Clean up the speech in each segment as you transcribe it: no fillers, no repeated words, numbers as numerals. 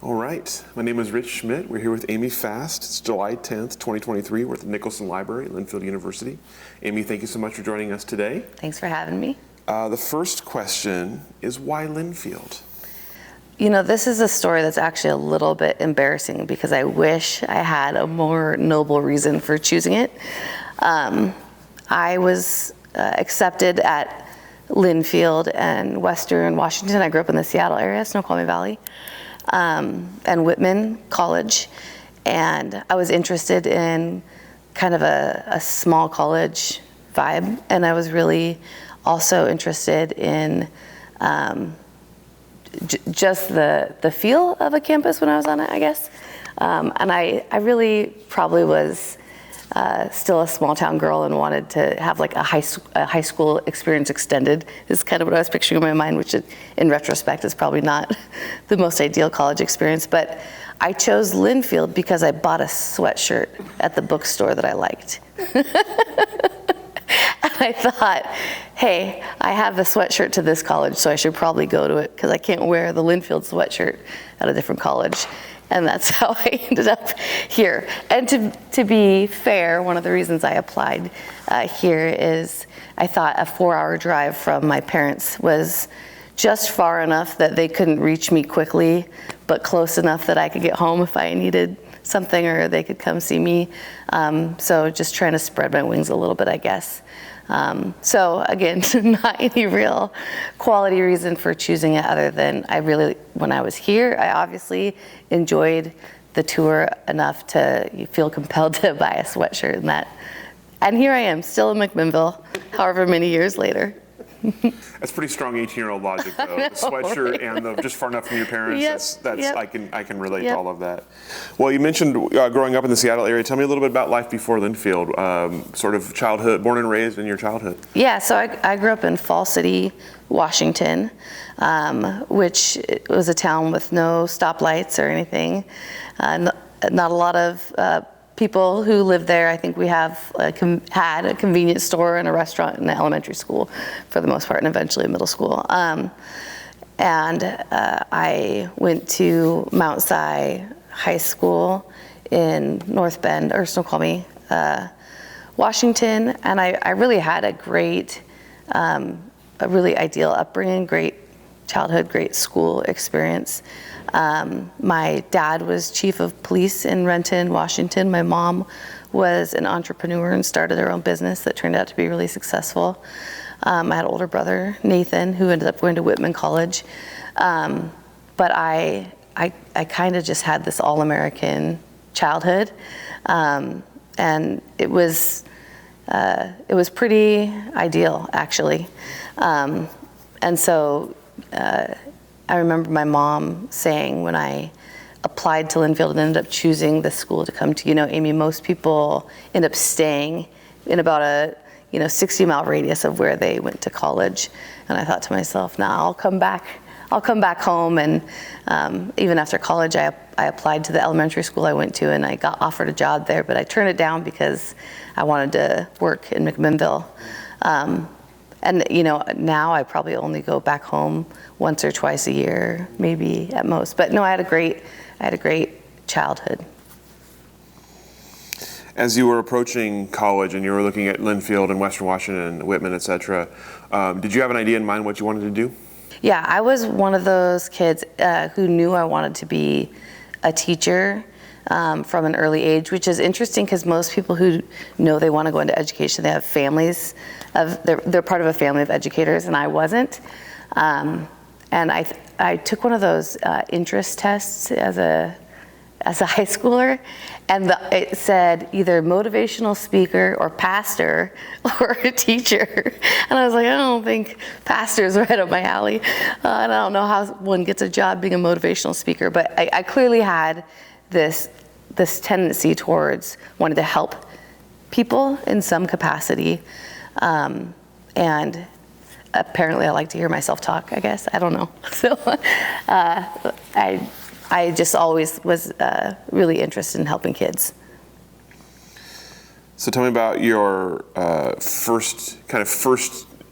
All right, my name is Rich Schmidt. We're here with Amy Fast. It's July 10th, 2023. We're at the Nicholson Library at Linfield University. Amy, thank you so much for joining us today. Thanks for having me. The first question is, why Linfield? You know, this is a story that's actually a little bit embarrassing because I wish I had a more noble reason for choosing it. I was accepted at Linfield and Western Washington. I grew up in the Seattle area, Snoqualmie Valley, and Whitman College. And I was interested in kind of a small college vibe. And I was really also interested in just the feel of a campus when I was on it, I guess. And I really probably was still a small town girl and wanted to have like a high school experience extended is kind of what I was picturing in my mind, which in retrospect is probably not the most ideal college experience. But I chose Linfield because I bought a sweatshirt at the bookstore that I liked. And I thought, hey, I have the sweatshirt to this college, so I should probably go to it because I can't wear the Linfield sweatshirt at a different college. And that's how I ended up here. And to be fair, one of the reasons I applied here is I thought a 4-hour drive from my parents was just far enough that they couldn't reach me quickly, but close enough that I could get home if I needed something or they could come see me. So just trying to spread my wings a little bit, I guess. So again, not any real quality reason for choosing it other than when I was here, I obviously enjoyed the tour enough to feel compelled to buy a sweatshirt and here I am, still in McMinnville, however many years later. That's pretty strong 18-year-old logic, though. The sweatshirt and just far enough from your parents. Yep. I can relate to all of that. Well, you mentioned growing up in the Seattle area. Tell me a little bit about life before Linfield, sort of childhood, born and raised in your childhood. Yeah, so I grew up in Fall City, Washington, which was a town with no stoplights or anything. Not a lot of people who lived there. I think we had a convenience store and a restaurant and an elementary school for the most part, and eventually a middle school. And I went to Mount Si High School in North Bend, or Snoqualmie, Washington. And I really had a really ideal upbringing, great childhood, great school experience. My dad was chief of police in Renton, Washington. My mom was an entrepreneur and started her own business that turned out to be really successful. I had an older brother, Nathan, who ended up going to Whitman College. But I kind of just had this all-American childhood. And it was pretty ideal, actually. And so I remember my mom saying when I applied to Linfield and ended up choosing the school to come to, Amy, most people end up staying in about a 60-mile radius of where they went to college. And I thought to myself, I'll come back home. And even after college, I applied to the elementary school I went to and I got offered a job there, but I turned it down because I wanted to work in McMinnville. And now I probably only go back home once or twice a year, maybe at most. But no, I had a great childhood. As you were approaching college and you were looking at Linfield and Western Washington, Whitman, et cetera, did you have an idea in mind what you wanted to do? Yeah, I was one of those kids who knew I wanted to be a teacher from an early age, which is interesting because most people who know they want to go into education, they have families they're part of a family of educators, and I wasn't. And I took one of those interest tests as a high schooler, and it said either motivational speaker or pastor or a teacher. And I was like, I don't think pastor's right up my alley. And I don't know how one gets a job being a motivational speaker, but I clearly had this tendency towards wanting to help people in some capacity. And apparently I like to hear myself talk, I guess. I don't know. So I just always was really interested in helping kids. So tell me about your first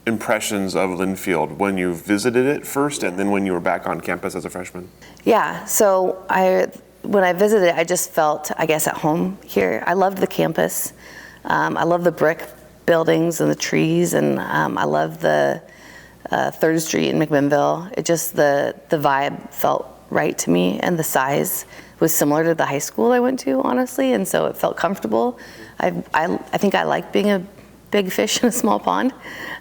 impressions of Linfield when you visited it first and then when you were back on campus as a freshman? Yeah, so when I visited, I just felt, I guess, at home here. I loved the campus. I love the brick buildings and the trees, and I love the 3rd Street in McMinnville. It just, the vibe felt right to me, and the size was similar to the high school I went to, honestly, and so it felt comfortable. I think I like being a big fish in a small pond,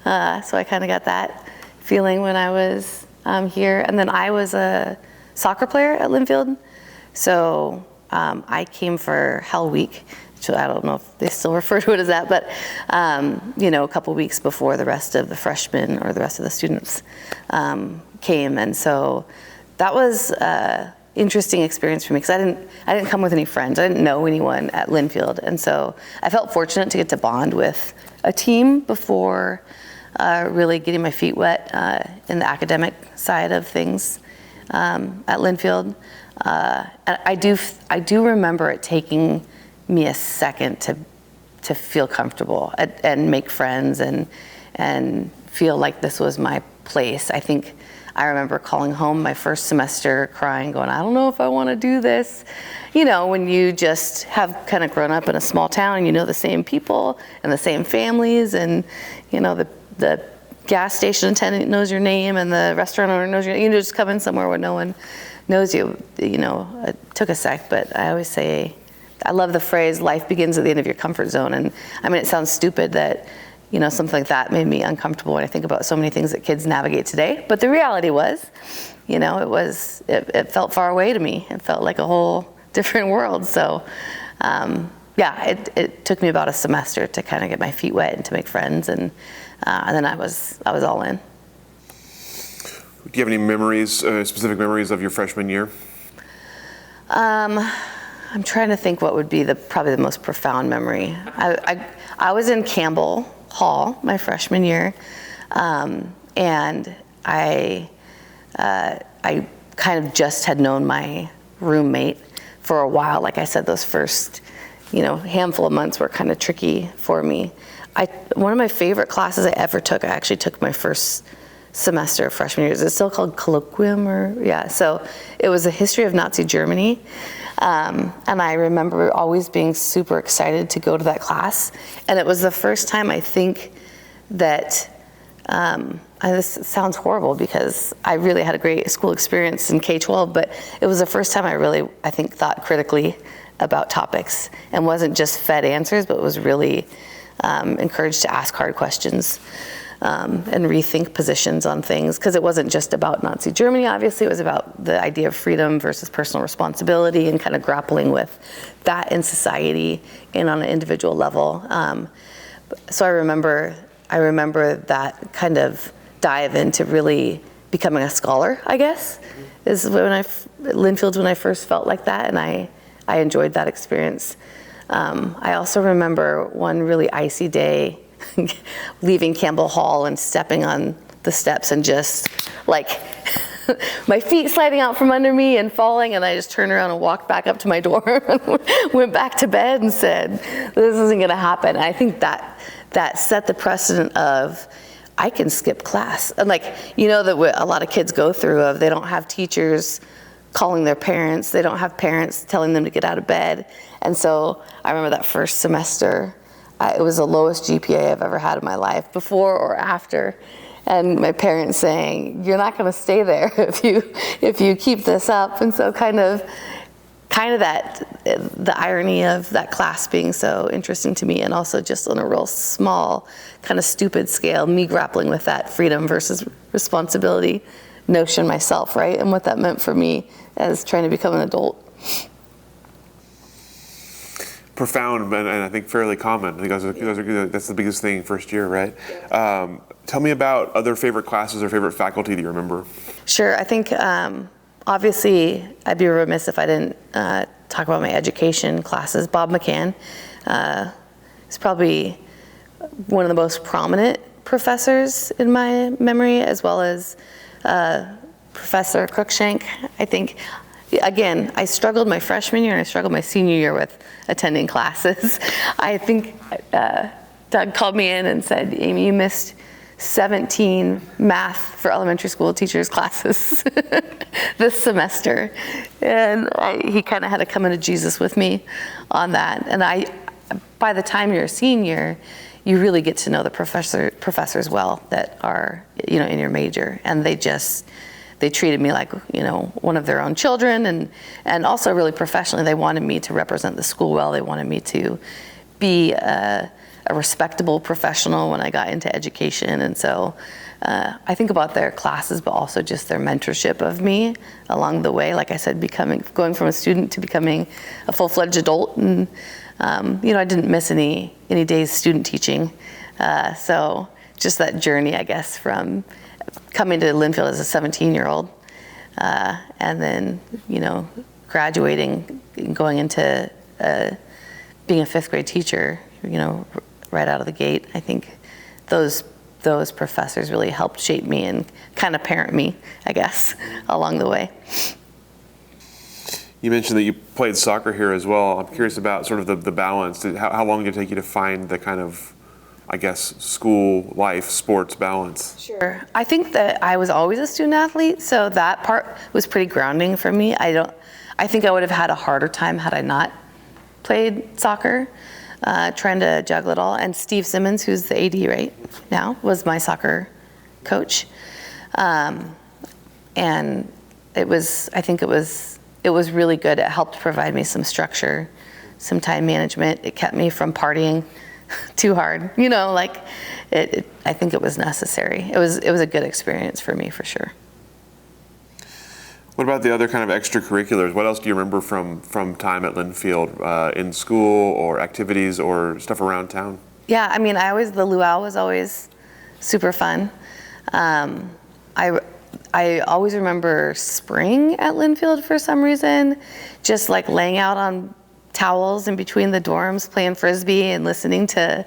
so I kind of got that feeling when I was here. And then I was a soccer player at Linfield, so I came for Hell Week, which I don't know if they still refer to it as that, but a couple weeks before the rest of the freshmen or the rest of the students came, and so that was an interesting experience for me because I didn't come with any friends. I didn't know anyone at Linfield, and so I felt fortunate to get to bond with a team before really getting my feet wet in the academic side of things at Linfield. And I do remember it taking me a second to feel comfortable and make friends and feel like this was my place. I think I remember calling home my first semester crying, going, I don't know if I want to do this. When you just have kind of grown up in a small town, the same people and the same families, and the gas station attendant knows your name and the restaurant owner knows your name. You just come in somewhere where no one knows you. It took a sec, but I always say, I love the phrase, life begins at the end of your comfort zone. And I mean, it sounds stupid that something like that made me uncomfortable when I think about so many things that kids navigate today. But the reality was, it felt far away to me. It felt like a whole different world. So, it took me about a semester to kind of get my feet wet and to make friends, and then I was all in. Do you have any memories, specific memories of your freshman year? I'm trying to think what would be probably the most profound memory. I was in Campbell Hall my freshman year, and I kind of just had known my roommate for a while. Like I said, those first handful of months were kind of tricky for me. One of my favorite classes I ever took, I actually took my first semester of freshman year. Is it still called colloquium so it was a history of Nazi Germany. And I remember always being super excited to go to that class. And it was the first time I think that, this sounds horrible because I really had a great school experience in K-12, but it was the first time I really, I think, thought critically about topics and wasn't just fed answers, but was really encouraged to ask hard questions. And rethink positions on things, because it wasn't just about Nazi Germany, obviously. It was about the idea of freedom versus personal responsibility and kind of grappling with that in society and on an individual level. So I remember that kind of dive into really becoming a scholar, I guess, is Linfield's when I first felt like that, and I enjoyed that experience. I also remember one really icy day leaving Campbell Hall and stepping on the steps and just like my feet sliding out from under me and falling, and I just turned around and walked back up to my dorm and went back to bed and said, this isn't going to happen. And I think that set the precedent of I can skip class. And that what a lot of kids go through of they don't have teachers calling their parents, they don't have parents telling them to get out of bed. And so I remember that first semester, it was the lowest GPA I've ever had in my life, before or after. And my parents saying, you're not going to stay there if you keep this up. And so kind of that, the irony of that class being so interesting to me, and also just on a real small, kind of stupid scale, me grappling with that freedom versus responsibility notion myself, right? And what that meant for me as trying to become an adult. Profound, and I think fairly common. I think that's the biggest thing first year, right? Tell me about other favorite classes or favorite faculty that you remember. Sure. I think obviously I'd be remiss if I didn't talk about my education classes. Bob McCann is probably one of the most prominent professors in my memory, as well as Professor Cruikshank. I think, again, I struggled my freshman year and I struggled my senior year with attending classes. I think Doug called me in and said, Amy, you missed 17 math for elementary school teachers classes this semester. And he kind of had to come into Jesus with me on that. And by the time you're a senior, you really get to know the professors well that are, in your major. And they treated me like, one of their own children, and also really professionally. They wanted me to represent the school well. They wanted me to be a respectable professional when I got into education. And so I think about their classes, but also just their mentorship of me along the way. Like I said, going from a student to becoming a full-fledged adult. And, I didn't miss any days student teaching. So just that journey, I guess, from coming to Linfield as a 17-year-old, and then, graduating and going into being a fifth grade teacher, right out of the gate. I think those professors really helped shape me and kind of parent me, I guess, along the way. You mentioned that you played soccer here as well. I'm curious about sort of the balance. How long did it take you to find the kind of, I guess, school life, sports balance? Sure. I think that I was always a student athlete, so that part was pretty grounding for me. I think I would have had a harder time had I not played soccer, trying to juggle it all. And Steve Simmons, who's the AD right now, was my soccer coach. And I think it was really good. It helped provide me some structure, some time management. It kept me from partying too hard, I think it was necessary. It was a good experience for me, for sure. What about the other kind of extracurriculars? What else do you remember from time at Linfield, in school or activities or stuff around town? Yeah, the luau was always super fun. I always remember spring at Linfield for some reason, just like laying out on towels in between the dorms, playing Frisbee and listening to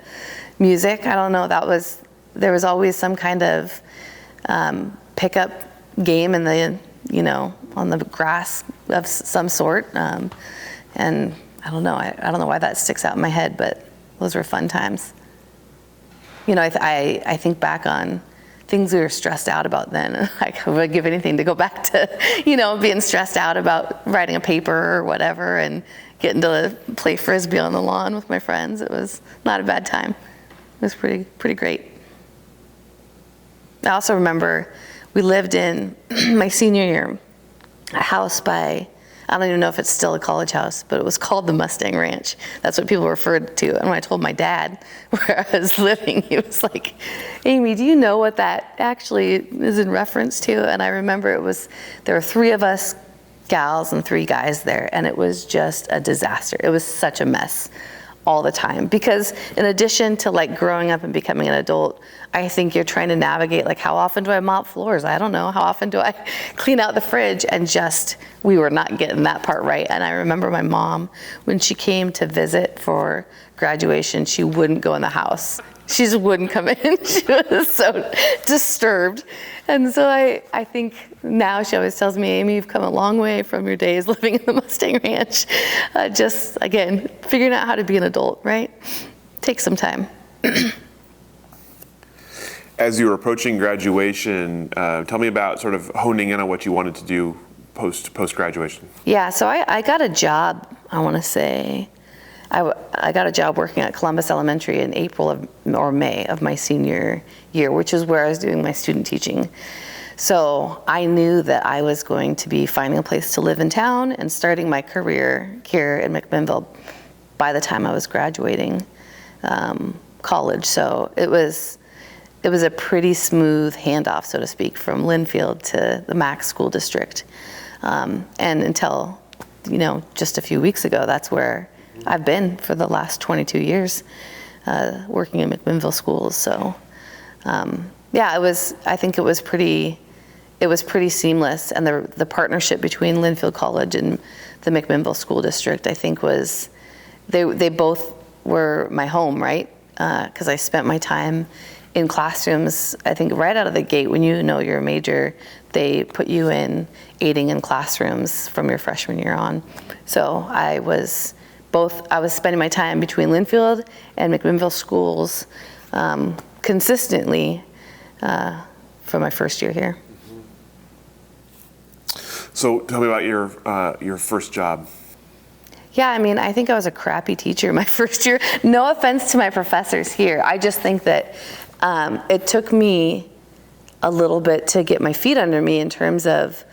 music. I don't know, there was always some kind of pickup game in the, on the grass of some sort. And I don't know why that sticks out in my head, but those were fun times. I think back on things we were stressed out about then. I would give anything to go back to, being stressed out about writing a paper or whatever and getting to play Frisbee on the lawn with my friends. It was not a bad time. It was pretty great. I also remember we lived in my senior year, a house by, I don't even know if it's still a college house, but it was called the Mustang Ranch. That's what people referred to. And when I told my dad where I was living, he was like, Amy, do you know what that actually is in reference to? And I remember there were 3 of us gals and 3 guys there, and it was just a disaster. It was such a mess all the time, because in addition to growing up and becoming an adult, I think you're trying to navigate how often do I mop floors? I don't know. How often do I clean out the fridge? And we were not getting that part right. And I remember my mom, when she came to visit for graduation, she wouldn't go in the house. She just wouldn't come in. She was so disturbed. And so I think now she always tells me, Amy, you've come a long way from your days living in the Mustang Ranch. Just, again, figuring out how to be an adult, right? Takes some time. As you were approaching graduation, tell me about sort of honing in on what you wanted to do post-graduation. Yeah, so I got a job, I want to say. I got a job working at Columbus Elementary in April or May of my senior year, which is where I was doing my student teaching. So I knew that I was going to be finding a place to live in town and starting my career here in McMinnville by the time I was graduating college. So it was a pretty smooth handoff, so to speak, from Linfield to the Mac School District. And until, just a few weeks ago, that's where I've been for the last 22 years, working in McMinnville schools. So, I think it was pretty seamless. And the partnership between Linfield College and the McMinnville School District, I think they both were my home, right? Because I spent my time in classrooms. I think right out of the gate, when you know your major, they put you in aiding in classrooms from your freshman year on. So I was spending my time between Linfield and McMinnville schools consistently, for my first year here. So tell me about your first job. Yeah, I mean, I think I was a crappy teacher my first year. No offense to my professors here. I just think that it took me a little bit to get my feet under me in terms of,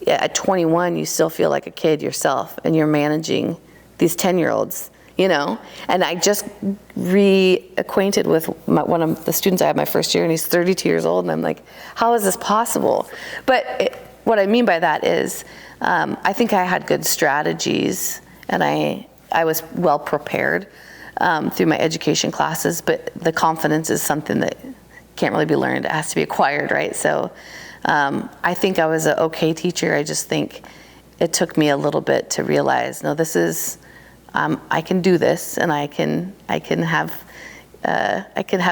at 21, you still feel like a kid yourself, and you're managing these 10-year-olds, you know? And I just reacquainted with one of the students I had my first year, and he's 32 years old, and I'm like, how is this possible? But what I mean by that is, I think I had good strategies, and I was well prepared through my education classes, but the confidence is something that can't really be learned. It has to be acquired, right? So I think I was an okay teacher. I just think it took me a little bit to realize, no, this is, I can do this, and I can have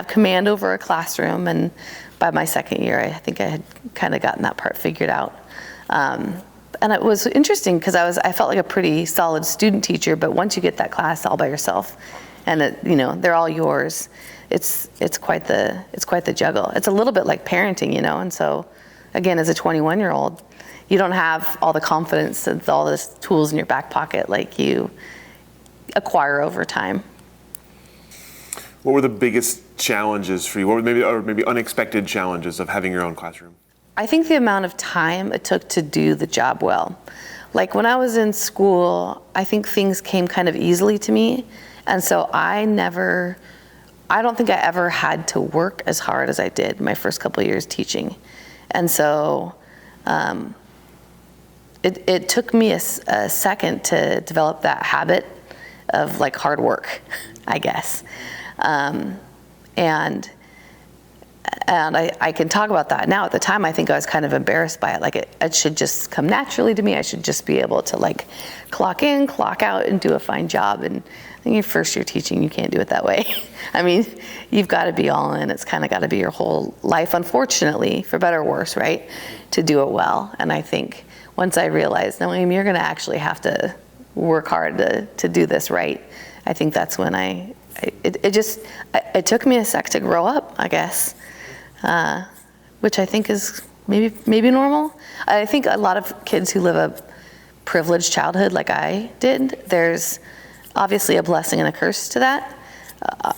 command over a classroom. And by my second year, I think I had kind of gotten that part figured out. And it was interesting because I felt like a pretty solid student teacher, but once you get that class all by yourself, and they're all yours, it's quite the juggle. It's a little bit like parenting, and so again, as a 21-year-old, you don't have all the confidence and all the tools in your back pocket like you acquire over time. What were the biggest challenges for you? What were maybe unexpected challenges of having your own classroom? I think the amount of time it took to do the job well. Like when I was in school, I think things came kind of easily to me. And so I don't think I ever had to work as hard as I did my first couple of years teaching. And so it took me a second to develop that habit of like hard work, I guess. And I can talk about that now. At the time, I think I was kind of embarrassed by it. Like it should just come naturally to me. I should just be able to like clock in, clock out, and do a fine job. And I think your first year teaching, you can't do it that way. I mean, you've got to be all in. It's kind of got to be your whole life, unfortunately, for better or worse, right, to do it well. And I think once I realized, no, Amy, you're going to actually have to work hard to do this right. I think that's when it took me a sec to grow up, I guess. Which I think is maybe normal. I think a lot of kids who live a privileged childhood like I did, there's obviously a blessing and a curse to that.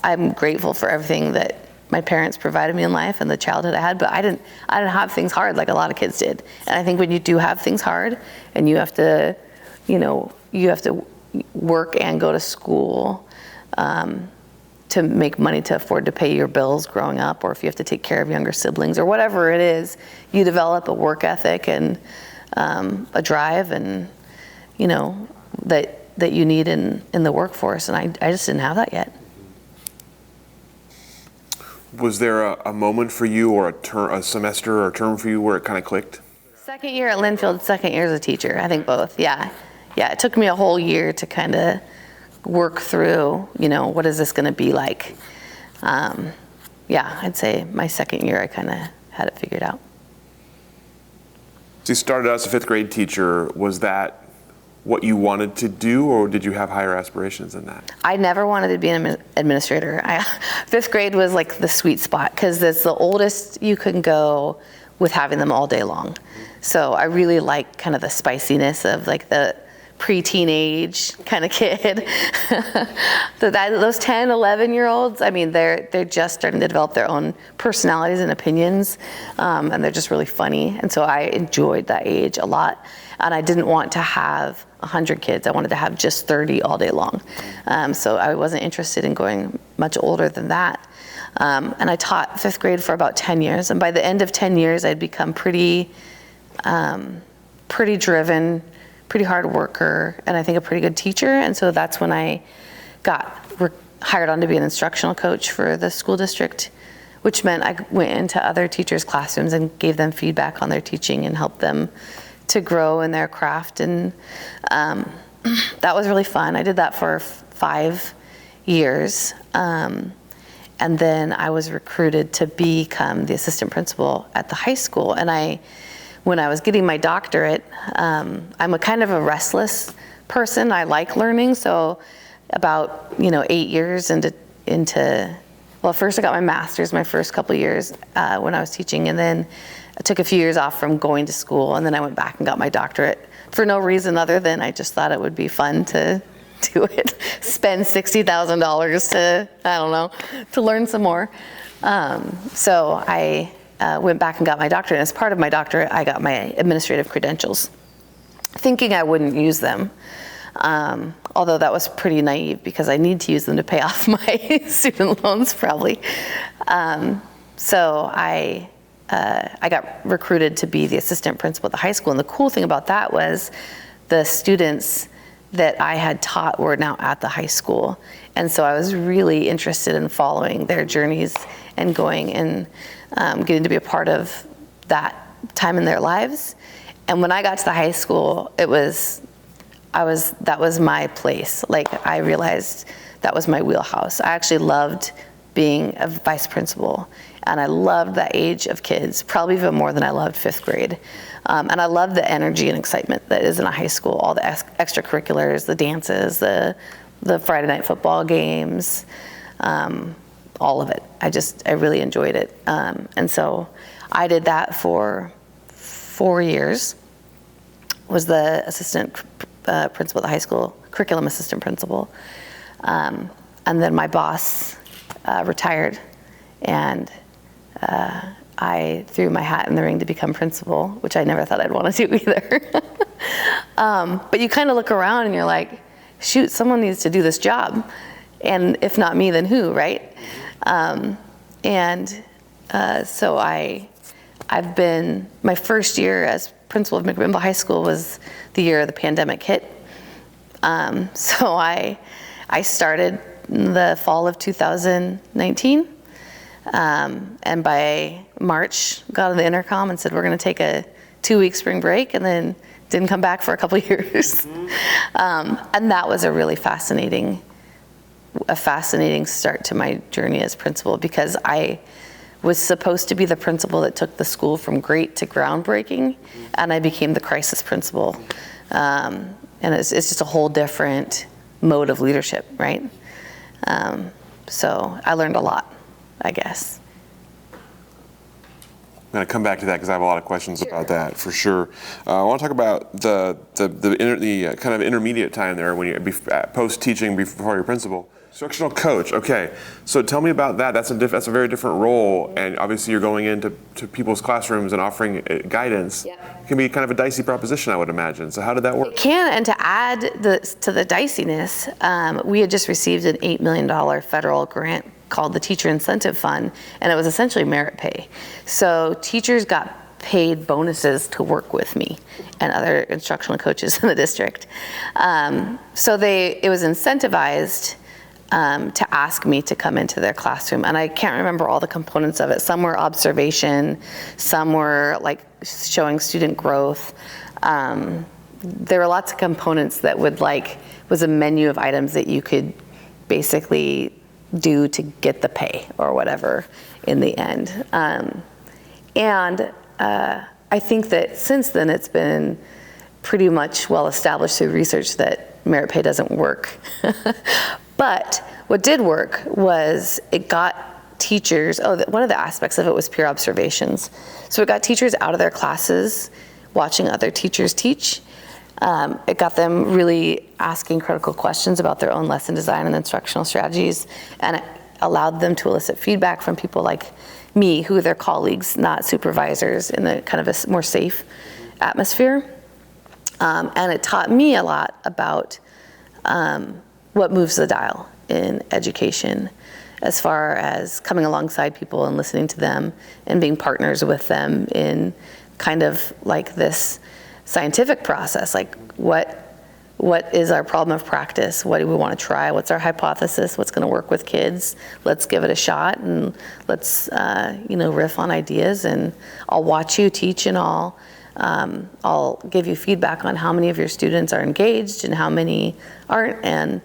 I'm grateful for everything that my parents provided me in life and the childhood I had, but I didn't have things hard like a lot of kids did. And I think when you do have things hard and you have to work and go to school, to make money to afford to pay your bills growing up, or if you have to take care of younger siblings or whatever it is, you develop a work ethic and a drive and that you need in the workforce, and I just didn't have that yet. Was there a moment for you, or a semester or a term for you where it kind of clicked? Second year at Linfield, second year as a teacher, I think both. Yeah, it took me a whole year to kind of work through, what is this going to be like? I'd say my second year, I kind of had it figured out. So you started out as a fifth grade teacher. Was that what you wanted to do, or did you have higher aspirations than that? I never wanted to be an administrator. Fifth grade was like the sweet spot because it's the oldest you can go with having them all day long. So I really like kind of the spiciness of like the pre-teenage kind of kid. Those 10, 11-year-olds, I mean, they're just starting to develop their own personalities and opinions, and they're just really funny. And so I enjoyed that age a lot. And I didn't want to have 100 kids. I wanted to have just 30 all day long. So I wasn't interested in going much older than that. And I taught fifth grade for about 10 years. And by the end of 10 years, I'd become pretty driven, pretty hard worker, and I think a pretty good teacher. And so that's when I got hired on to be an instructional coach for the school district, which meant I went into other teachers' classrooms and gave them feedback on their teaching and helped them to grow in their craft. And that was really fun. I did that for 5 years. And then I was recruited to become the assistant principal at the high school. And when I was getting my doctorate, I'm a kind of a restless person. I like learning. So about 8 years into well, first I got my master's my first couple of years when I was teaching, and then I took a few years off from going to school, and then I went back and got my doctorate for no reason other than I just thought it would be fun to do it, spend $60,000 to, I don't know, to learn some more. So I went back and got my doctorate, and as part of my doctorate, I got my administrative credentials, thinking I wouldn't use them. Although that was pretty naive because I need to use them to pay off my student loans probably. So I got recruited to be the assistant principal at the high school, and the cool thing about that was the students that I had taught were now at the high school, and so I was really interested in following their journeys and going and getting to be a part of that time in their lives. And when I got to the high school, that was my place. Like, I realized that was my wheelhouse. I actually loved being a vice principal, and I loved that age of kids, probably even more than I loved 5th grade. And I loved the energy and excitement that is in a high school, all the extracurriculars, the dances, the Friday night football games, all of it. I really enjoyed it. And so I did that for 4 years, was the assistant principal at the high school, curriculum assistant principal. And then my boss retired, and I threw my hat in the ring to become principal, which I never thought I'd want to do either. But you kind of look around and you're like, shoot, someone needs to do this job. And if not me, then who, right? So I've been, my first year as principal of McMinnville High School was the year the pandemic hit. So I started in the fall of 2019. And by March, got on the intercom and said, we're going to take a 2-week spring break, and then didn't come back for a couple of years. And that was a really fascinating start to my journey as principal, because I was supposed to be the principal that took the school from great to groundbreaking, and I became the crisis principal. And it's just a whole different mode of leadership, right? So I learned a lot, I guess. I'm going to come back to that because I have a lot of questions about that for sure. I want to talk about the kind of intermediate time there when you post teaching before you're principal. Instructional coach. Okay, so tell me about that. That's a very different role, and obviously you're going into people's classrooms and offering guidance. Yep. It can be kind of a dicey proposition, I would imagine. So how did that work? It can, and to add to the diciness, we had just received an $8 million federal grant called the Teacher Incentive Fund, and it was essentially merit pay. So teachers got paid bonuses to work with me and other instructional coaches in the district. So it was incentivized to ask me to come into their classroom, and I can't remember all the components of it. Some were observation, some were like showing student growth. There were lots of components that was a menu of items that you could basically do to get the pay or whatever in the end. I think that since then it's been pretty much well established through research that merit pay doesn't work. But what did work was it got teachers, one of the aspects of it was peer observations. So it got teachers out of their classes, watching other teachers teach. It got them really asking critical questions about their own lesson design and instructional strategies, and it allowed them to elicit feedback from people like me, who are their colleagues, not supervisors, in the kind of a more safe atmosphere. And it taught me a lot about what moves the dial in education, as far as coming alongside people and listening to them and being partners with them in kind of like this scientific process, like what is our problem of practice? What do we want to try? What's our hypothesis? What's going to work with kids? Let's give it a shot, and let's riff on ideas. And I'll watch you teach, and I'll give you feedback on how many of your students are engaged and how many aren't, and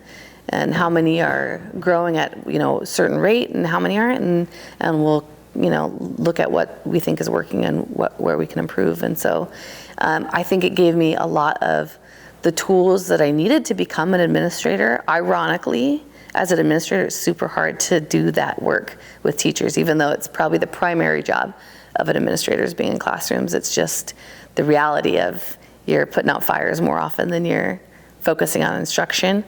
how many are growing at a certain rate and how many aren't, and we'll look at what we think is working and where we can improve. And so I think it gave me a lot of the tools that I needed to become an administrator. Ironically, as an administrator, it's super hard to do that work with teachers, even though it's probably the primary job of an administrator is being in classrooms. It's just the reality of you're putting out fires more often than you're focusing on instruction.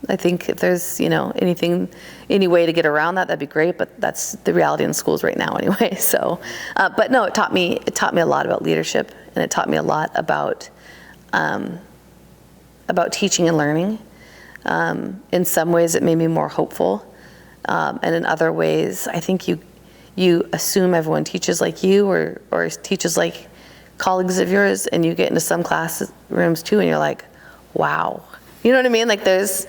I think if there's, any way to get around that, that'd be great, but that's the reality in schools right now anyway. So, but no, it taught me a lot about leadership, and it taught me a lot about teaching and learning. In some ways it made me more hopeful. And in other ways, I think you assume everyone teaches like you or teaches like colleagues of yours, and you get into some classrooms too, and you're like, wow. You know what I mean? Like there's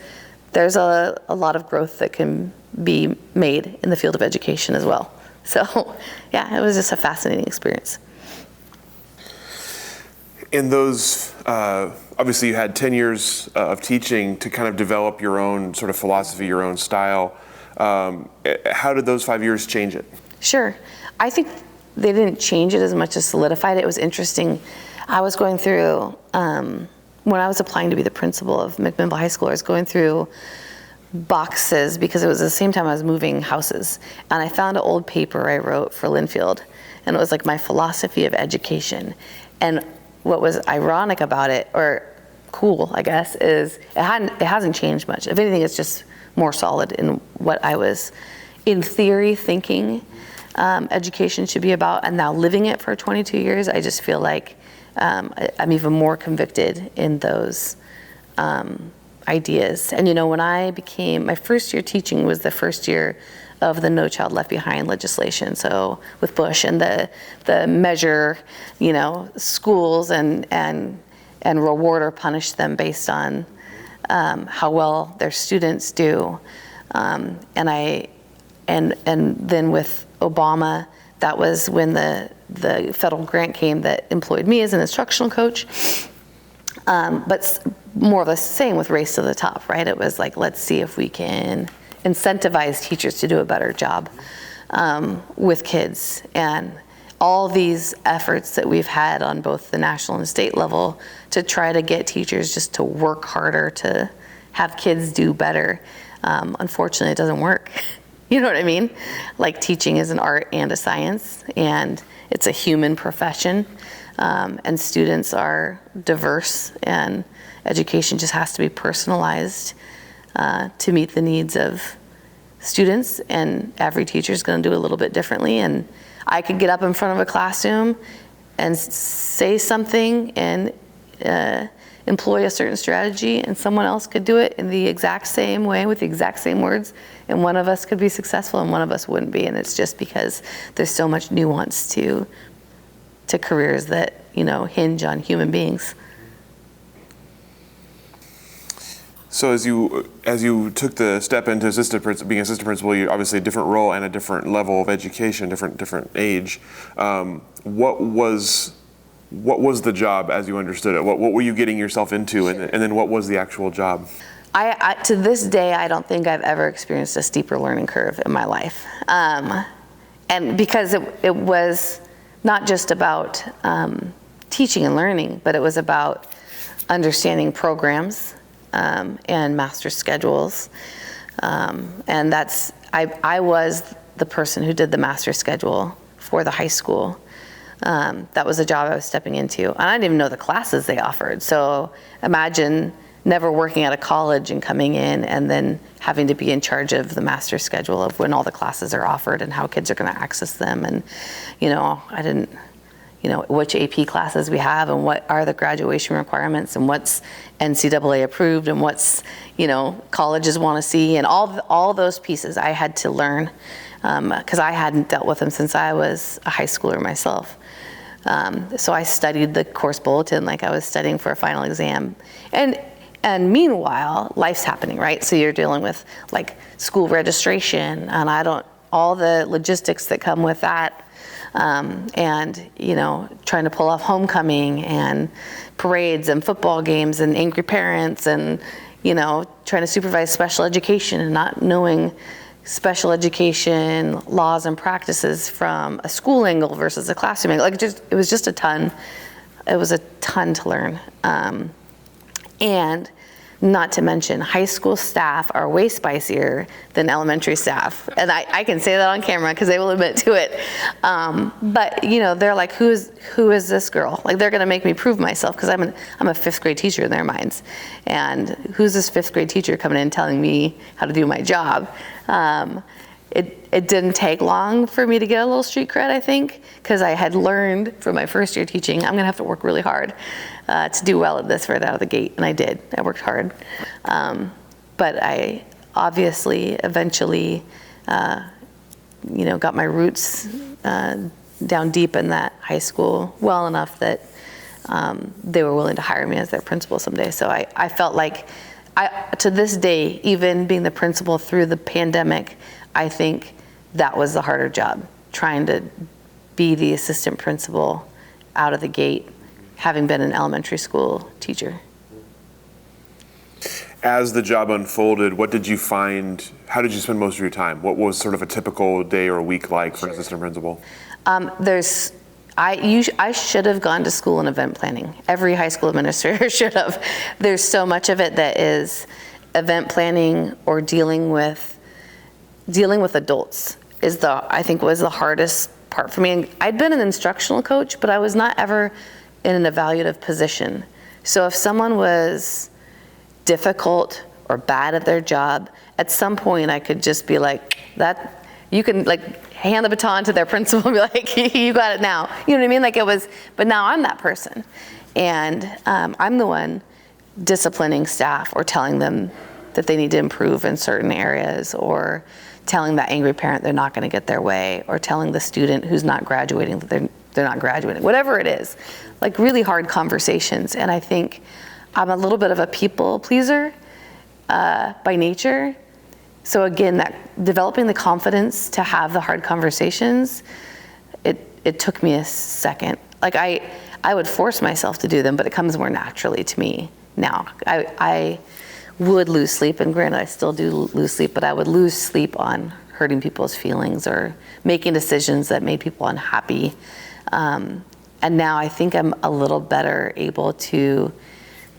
a lot of growth that can be made in the field of education as well. So yeah, it was just a fascinating experience. In those, obviously you had 10 years of teaching to kind of develop your own sort of philosophy, your own style. How did those 5 years change it? Sure. I think they didn't change it as much as solidified it. It was interesting. I was going through, when I was applying to be the principal of McMinnville High School, I was going through boxes because it was the same time I was moving houses. And I found an old paper I wrote for Linfield, and it was like my philosophy of education. And what was ironic about it, or cool, I guess, is it hasn't changed much. If anything, it's just more solid in what I was, in theory, thinking education should be about, and now living it for 22 years, I just feel like I'm even more convicted in those ideas. And when I became, my first year teaching was the first year of the No Child Left Behind legislation. So with Bush and the measure, schools and reward or punish them based on how well their students do. And then with Obama, that was when the federal grant came that employed me as an instructional coach. But more of the same with Race to the Top, right? It was like, let's see if we can incentivize teachers to do a better job with kids. And all these efforts that we've had on both the national and state level to try to get teachers just to work harder to have kids do better, unfortunately it doesn't work. You know what I mean? Like, teaching is an art and a science, and it's a human profession, and students are diverse, and education just has to be personalized to meet the needs of students, and every teacher is going to do it a little bit differently. And I could get up in front of a classroom and say something and employ a certain strategy, and someone else could do it in the exact same way with the exact same words, and one of us could be successful and one of us wouldn't be. And it's just because there's so much nuance to careers that hinge on human beings. So as you took the step into being assistant principal, you obviously a different role and a different level of education, different age. What was the job as you understood it? What were you getting yourself into, and then what was the actual job? I to this day, I don't think I've ever experienced a steeper learning curve in my life. And because it was not just about teaching and learning, but it was about understanding programs and master schedules. And I was the person who did the master schedule for the high school. That was a job I was stepping into. And I didn't even know the classes they offered. So imagine never working at a college and coming in and then having to be in charge of the master schedule of when all the classes are offered and how kids are going to access them. And, I didn't, which AP classes we have and what are the graduation requirements and what's NCAA approved and what's, colleges want to see, and all those pieces I had to learn because I hadn't dealt with them since I was a high schooler myself. So I studied the course bulletin like I was studying for a final exam. And meanwhile, life's happening, right? So you're dealing with like school registration and all the logistics that come with that. And, trying to pull off homecoming and parades and football games and angry parents and, trying to supervise special education and not knowing special education laws and practices from a school angle versus a classroom angle. It was just a ton. It was a ton to learn. And Not to mention, high school staff are way spicier than elementary staff. And I can say that on camera because they will admit to it. But, you know, they're like, who is this girl? Like, they're going to make me prove myself because I'm a fifth grade teacher in their minds. And who's this fifth grade teacher coming in telling me how to do my job? It didn't take long for me to get a little street cred, I think, because I had learned from my first year teaching, I'm going to have to work really hard to do well at this right out of the gate. And I did. I worked hard. But I obviously eventually, you know, got my roots down deep in that high school well enough that they were willing to hire me as their principal someday. So I felt like, to this day, even being the principal through the pandemic, I think that was the harder job, trying to be the assistant principal out of the gate, having been an elementary school teacher. As the job unfolded, what did you find, how did you spend most of your time? What was sort of a typical day or week like for an assistant principal? I should have gone to school in event planning. Every high school administrator should have. There's so much of it that is event planning or dealing with adults I think was the hardest part for me. And I'd been an instructional coach, but I was not ever in an evaluative position. So if someone was difficult or bad at their job, at some point I could just be like, that, you can like hand the baton to their principal and be like, you got it now. You know what I mean? Like it was, but now I'm that person. And I'm the one disciplining staff or telling them that they need to improve in certain areas, or telling that angry parent they're not going to get their way, or telling the student who's not graduating that they're not graduating, whatever it is, like really hard conversations. And I think I'm a little bit of a people pleaser by nature. So again, that developing the confidence to have the hard conversations, it took me a second. Like I would force myself to do them, but it comes more naturally to me now. I would lose sleep, and granted I still do lose sleep, but I would lose sleep on hurting people's feelings or making decisions that made people unhappy. And now I think I'm a little better able to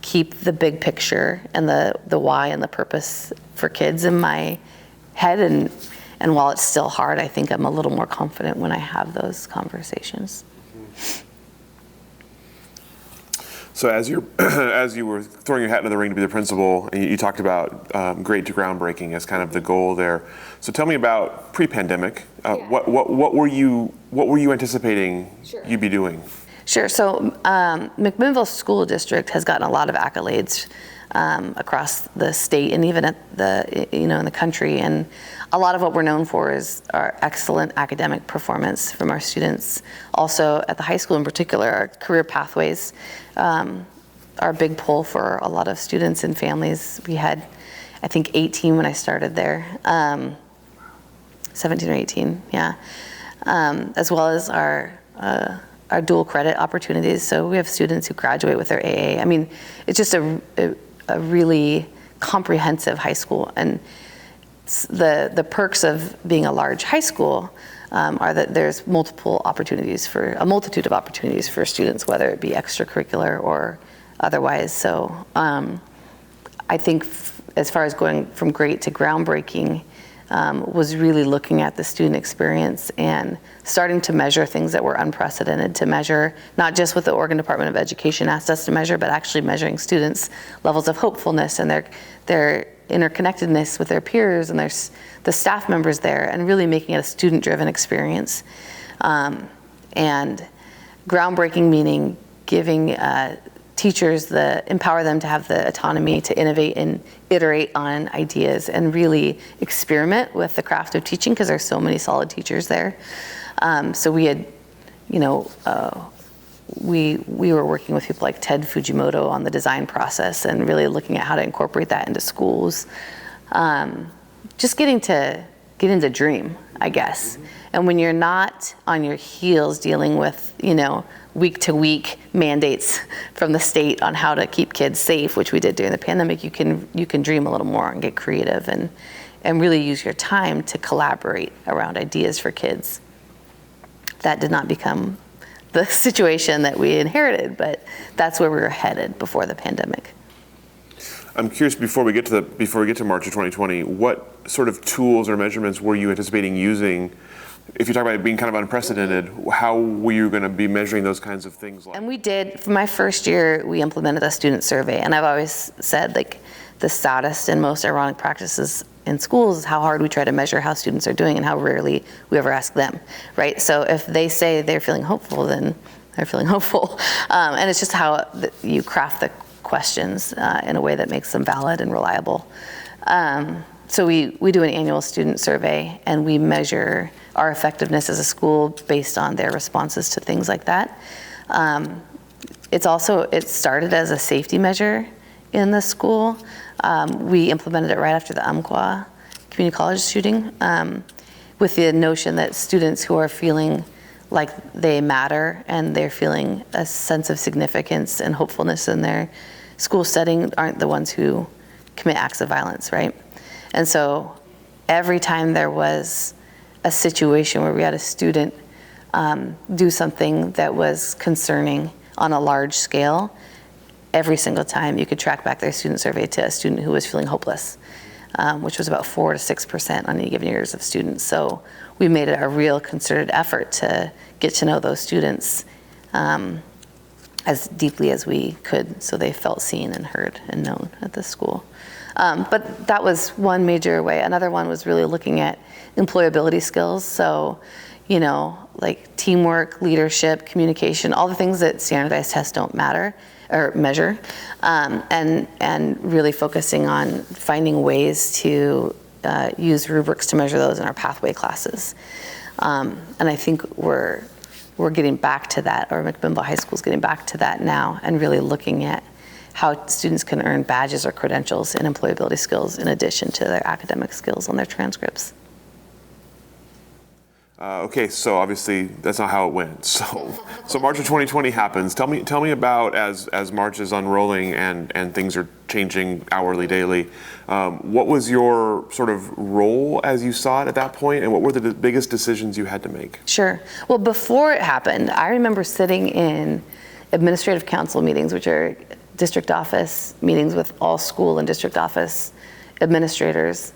keep the big picture and the why and the purpose for kids in my head. And while it's still hard, I think I'm a little more confident when I have those conversations. So as you were throwing your hat into the ring to be the principal, you talked about grade to groundbreaking as kind of the goal there. So tell me about pre-pandemic. What were you anticipating you'd be doing? Sure. So McMinnville School District has gotten a lot of accolades across the state and even at the in the country. And a lot of what we're known for is our excellent academic performance from our students. Also at the high school in particular, our career pathways are a big pull for a lot of students and families. We had, I think, 18 when I started there, 17 or 18, yeah, as well as our dual credit opportunities. So we have students who graduate with their AA. I mean, it's just a really comprehensive high school. And the perks of being a large high school are that there's a multitude of opportunities for students, whether it be extracurricular or otherwise. So I think as far as going from great to groundbreaking, was really looking at the student experience and starting to measure things that were unprecedented to measure, not just what the Oregon Department of Education asked us to measure, but actually measuring students' levels of hopefulness and their interconnectedness with their peers and the staff members there, and really making it a student-driven experience. And groundbreaking meaning giving teachers empower them to have the autonomy to innovate and iterate on ideas and really experiment with the craft of teaching, because there's so many solid teachers there. So we had, we were working with people like Ted Fujimoto on the design process and really looking at how to incorporate that into schools. Just getting to dream, I guess. And when you're not on your heels dealing with, week to week mandates from the state on how to keep kids safe, which we did during the pandemic, you can dream a little more and get creative and really use your time to collaborate around ideas for kids. That did not become the situation that we inherited, but that's where we were headed before the pandemic. I'm curious, before we get to March of 2020, what sort of tools or measurements were you anticipating using? If you talk about it being kind of unprecedented, how were you going to be measuring those kinds of things? And we did, for my first year, we implemented a student survey. And I've always said, like, the saddest and most ironic practices in schools is how hard we try to measure how students are doing and how rarely we ever ask them, right? So if they say they're feeling hopeful, then they're feeling hopeful. And it's just how you craft the questions in a way that makes them valid and reliable. So we do an annual student survey, and we measure our effectiveness as a school based on their responses to things like that. It started as a safety measure in the school. We implemented it right after the Umpqua Community College shooting, with the notion that students who are feeling like they matter and they're feeling a sense of significance and hopefulness in their school setting aren't the ones who commit acts of violence, right? And so every time there was a situation where we had a student do something that was concerning on a large scale, every single time you could track back their student survey to a student who was feeling hopeless, which was about 4 to 6% on any given years of students. So we made it a real concerted effort to get to know those students as deeply as we could, so they felt seen and heard and known at the school. But that was one major way. Another one was really looking at employability skills. So, like teamwork, leadership, communication, all the things that standardized tests don't matter or measure, and really focusing on finding ways to use rubrics to measure those in our pathway classes. And I think we're getting back to that, or McMinnville High School is getting back to that now, and really looking at how students can earn badges or credentials in employability skills in addition to their academic skills on their transcripts. Okay, so obviously that's not how it went. So March of 2020 happens. Tell me about as March is unrolling and things are changing hourly, daily. What was your sort of role as you saw it at that point, and what were the biggest decisions you had to make? Sure. Well, before it happened, I remember sitting in administrative council meetings, which are district office meetings with all school and district office administrators,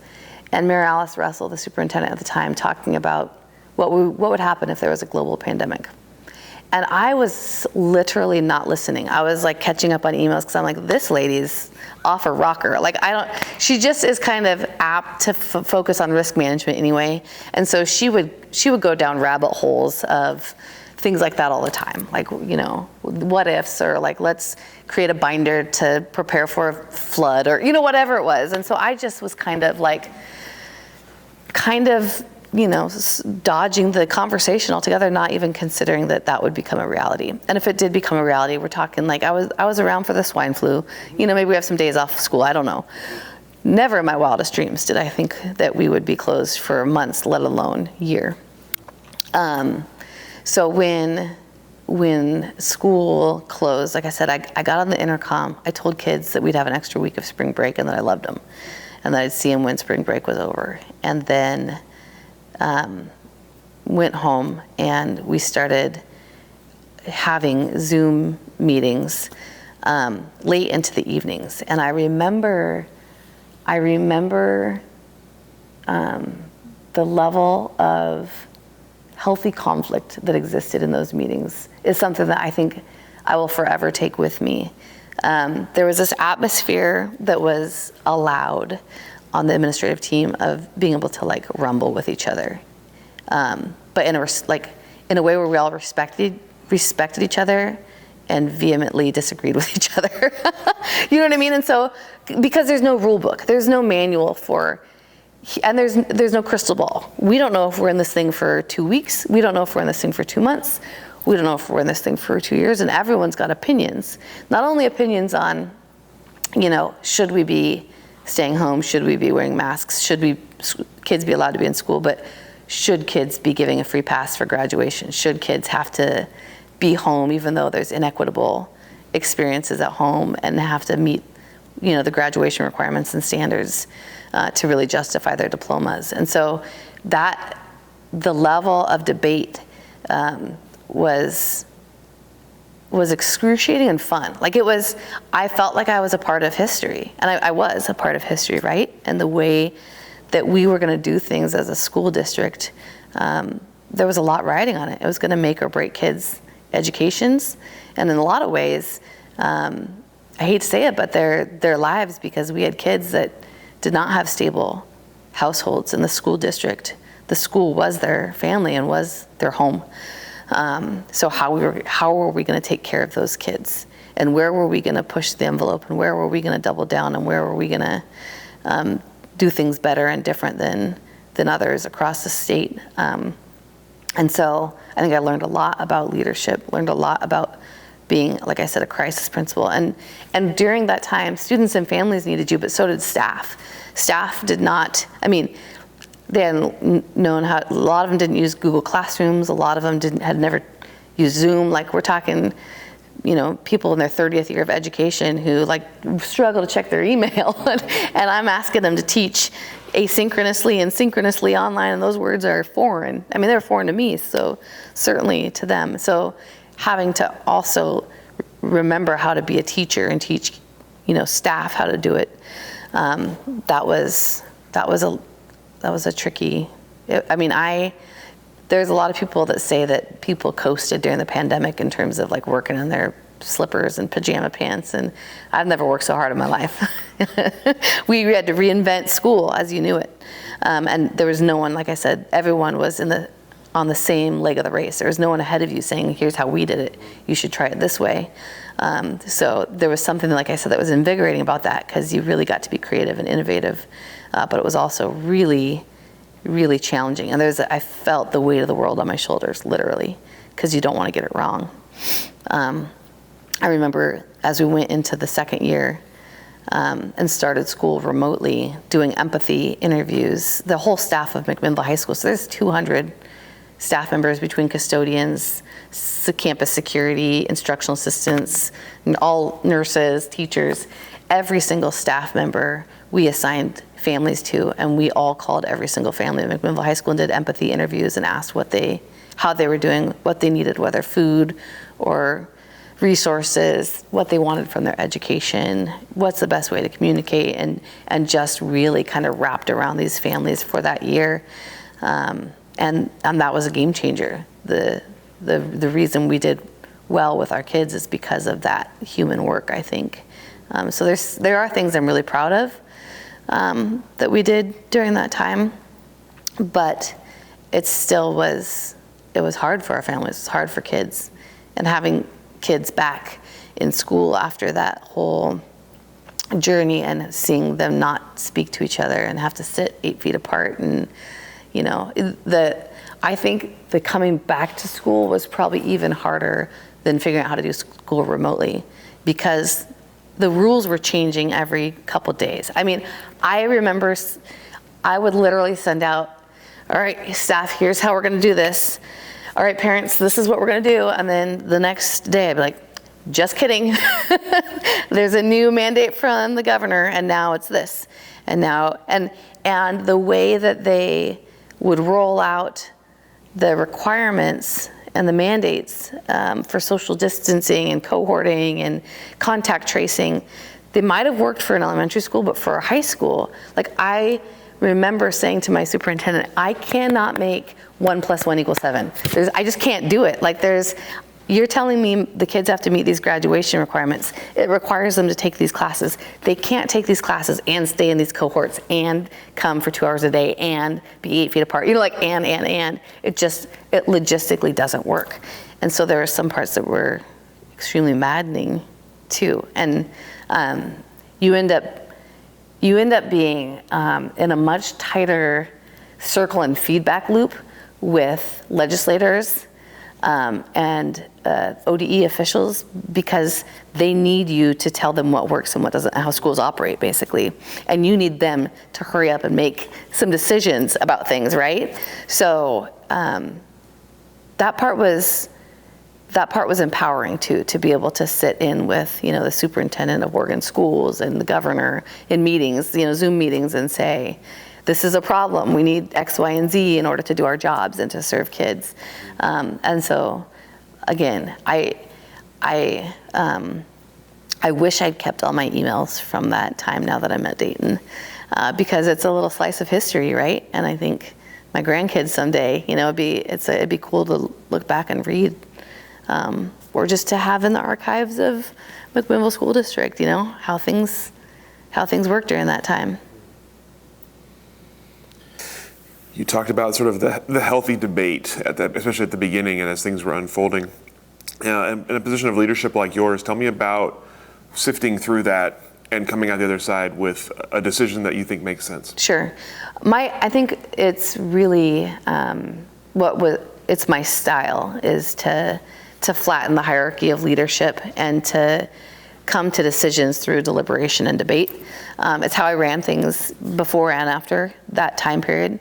and Mayor Alice Russell, the superintendent at the time, talking about what would happen if there was a global pandemic. And I was literally not listening. I was like catching up on emails because I'm like, this lady's off a rocker. Like she just is kind of apt to focus on risk management anyway. And so she would go down rabbit holes of things like that all the time. Like, what ifs, or like, let's create a binder to prepare for a flood, or, whatever it was. And so I just was kind of dodging the conversation altogether, not even considering that would become a reality. And if it did become a reality, we're talking like I was around for the swine flu. Maybe we have some days off school, I don't know. Never in my wildest dreams did I think that we would be closed for months, let alone year. So when school closed, like I said, I got on the intercom. I told kids that we'd have an extra week of spring break and that I loved them, and that I'd see them when spring break was over. And then went home, and we started having Zoom meetings late into the evenings. And I remember the level of healthy conflict that existed in those meetings is something that I think I will forever take with me. There was this atmosphere that was allowed on the administrative team of being able to rumble with each other, but in a way where we all respected each other and vehemently disagreed with each other. You know what I mean? And so, because there's no rule book, there's no manual and there's no crystal ball. We don't know if we're in this thing for 2 weeks. We don't know if we're in this thing for 2 months. We don't know if we're in this thing for 2 years. And everyone's got opinions. Not only opinions on, should we be staying home? Should we be wearing masks? Should kids be allowed to be in school? But should kids be giving a free pass for graduation? Should kids have to be home even though there's inequitable experiences at home and have to meet, the graduation requirements and standards to really justify their diplomas? And so the level of debate was was excruciating and fun. Like I felt like I was a part of history, and I was a part of history, right? And the way that we were going to do things as a school district, there was a lot riding on it. It was going to make or break kids' educations, and in a lot of ways, I hate to say it, but their lives, because we had kids that did not have stable households in the school district. The school was their family and was their home. So how were we going to take care of those kids, and where were we going to push the envelope, and where were we going to double down, and where were we going to do things better and different than others across the state? And so I think I learned a lot about leadership, learned a lot about being, like I said, a crisis principal. And during that time, students and families needed you, but so did staff. Staff did not, I mean, they hadn't known how, a lot of them didn't use Google Classrooms, a lot of them had never used Zoom. Like, we're talking, people in their 30th year of education who struggle to check their email, and I'm asking them to teach asynchronously and synchronously online, and those words are foreign. I mean, they're foreign to me, so certainly to them. So having to also remember how to be a teacher and teach, staff how to do it, that was a tricky. There's a lot of people that say that people coasted during the pandemic in terms of working in their slippers and pajama pants, and I've never worked so hard in my life. We had to reinvent school as you knew it, and there was no one, like I said, everyone was on the same leg of the race. There was no one ahead of you saying, here's how we did it, you should try it this way. So there was something, like I said, that was invigorating about that, because you really got to be creative and innovative, but it was also really, really challenging. And I felt the weight of the world on my shoulders, literally, because you don't want to get it wrong. I remember as we went into the second year and started school remotely, doing empathy interviews, the whole staff of McMinnville High School, so there's 200 staff members between custodians, campus security, instructional assistants, and all nurses, teachers. Every single staff member we assigned families to, and we all called every single family at McMinnville High School and did empathy interviews and asked how they were doing, what they needed, whether food or resources, what they wanted from their education, what's the best way to communicate, and just really kind of wrapped around these families for that year. And that was a game changer. The reason we did well with our kids is because of that human work, I think. So there are things I'm really proud of that we did during that time, but it was hard for our families, it was hard for kids. And having kids back in school after that whole journey and seeing them not speak to each other and have to sit 8 feet apart, and I think the coming back to school was probably even harder than figuring out how to do school remotely, because the rules were changing every couple days. I mean, I remember I would literally send out, all right, staff, here's how we're going to do this. All right, parents, this is what we're going to do. And then the next day I'd be like, just kidding. There's a new mandate from the governor, and now it's this. And now, and the way that they would roll out the requirements and the mandates for social distancing and cohorting and contact tracing, they might have worked for an elementary school, but for a high school, I remember saying to my superintendent, I cannot make 1 + 1 = 7. I just can't do it. You're telling me the kids have to meet these graduation requirements. It requires them to take these classes. They can't take these classes and stay in these cohorts and come for 2 hours a day and be 8 feet apart. And. It logistically doesn't work. And so there are some parts that were extremely maddening too. And you end up being in a much tighter circle and feedback loop with legislators and ODE officials, because they need you to tell them what works and what doesn't, how schools operate, basically. And you need them to hurry up and make some decisions about things, right? So that part was empowering too, to be able to sit in with, the superintendent of Oregon schools and the governor in meetings, Zoom meetings, and say, this is a problem. We need X, Y, and Z in order to do our jobs and to serve kids. And so, again, I wish I'd kept all my emails from that time now that I'm at Dayton, because it's a little slice of history, right? And I think my grandkids someday, it'd be cool to look back and read, or just to have in the archives of McMinnville School District, how things worked during that time. You talked about sort of the healthy debate, especially at the beginning and as things were unfolding. In a position of leadership like yours, tell me about sifting through that and coming out the other side with a decision that you think makes sense. Sure. I think it's really it's my style is to flatten the hierarchy of leadership and to come to decisions through deliberation and debate. It's how I ran things before and after that time period.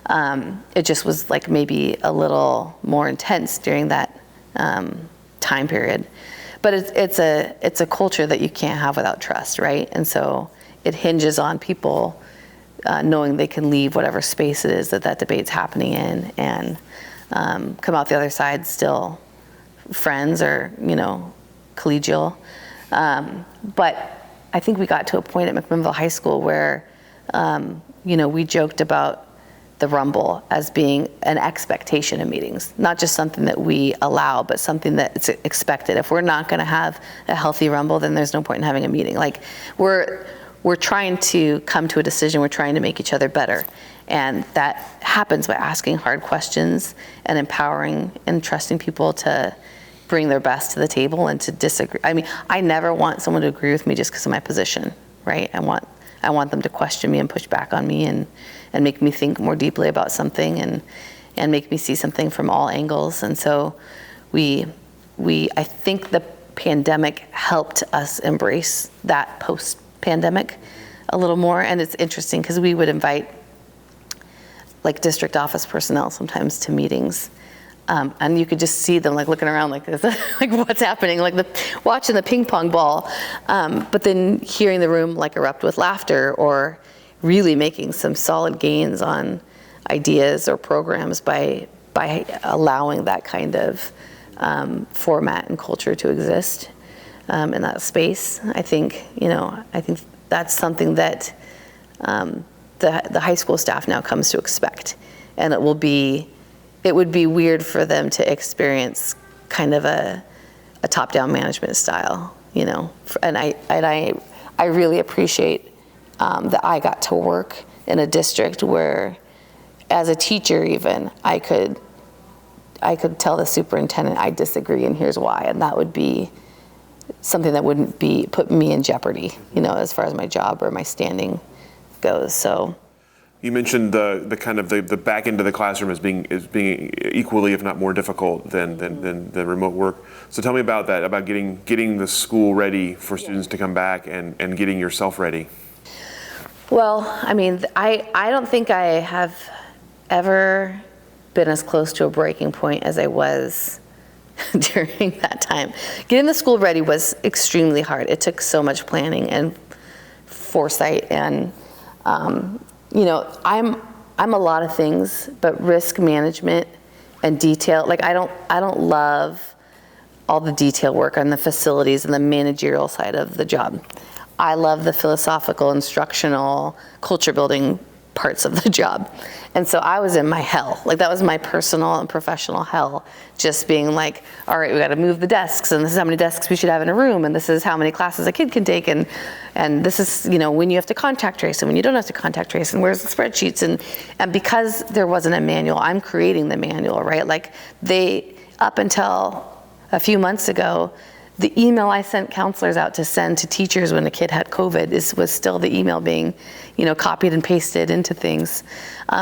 It just was like maybe a little more intense during that time period. But it's a culture that you can't have without trust, right? And so it hinges on people knowing they can leave whatever space it is that debate's happening in and come out the other side still friends or, collegial. But I think we got to a point at McMinnville High School where, we joked about the rumble as being an expectation in meetings, not just something that we allow, but something that's expected. If we're not going to have a healthy rumble, then there's no point in having a meeting. Like we're trying to come to a decision. We're trying to make each other better. And that happens by asking hard questions and empowering and trusting people to bring their best to the table and to disagree. I mean, I never want someone to agree with me just because of my position, right? I want them to question me and push back on me and make me think more deeply about something and make me see something from all angles. And so I think the pandemic helped us embrace that post-pandemic a little more. And it's interesting because we would invite like district office personnel sometimes to meetings. And you could just see them like looking around like this, like what's happening, like watching the ping pong ball. But then hearing the room like erupt with laughter or really making some solid gains on ideas or programs by allowing that kind of format and culture to exist in that space. I think that's something that the high school staff now comes to expect, and it would be weird for them to experience kind of a top-down management style, And I really appreciate that I got to work in a district where, as a teacher even, I could tell the superintendent I disagree and here's why, and that would be something that wouldn't put me in jeopardy, as far as my job or my standing goes. So. You mentioned the kind of the back end of the classroom as being equally, if not more difficult than the remote work. So tell me about that, about getting the school ready for students to come back and getting yourself ready. Well, I mean, I don't think I have ever been as close to a breaking point as I was during that time. Getting the school ready was extremely hard. It took so much planning and foresight and I'm a lot of things, but risk management and detail, like I don't love all the detail work on the facilities and the managerial side of the job. I love the philosophical, instructional, culture building parts of the job. And so I was in my hell. Like that was my personal and professional hell, just being like, all right, we got to move the desks, and this is how many desks we should have in a room, and this is how many classes a kid can take, and this is, when you have to contact trace and when you don't have to contact trace, and where's the spreadsheets, and because there wasn't a manual, I'm creating the manual, right? Like up until a few months ago, the email I sent counselors out to send to teachers when a kid had COVID was still the email being, copied and pasted into things.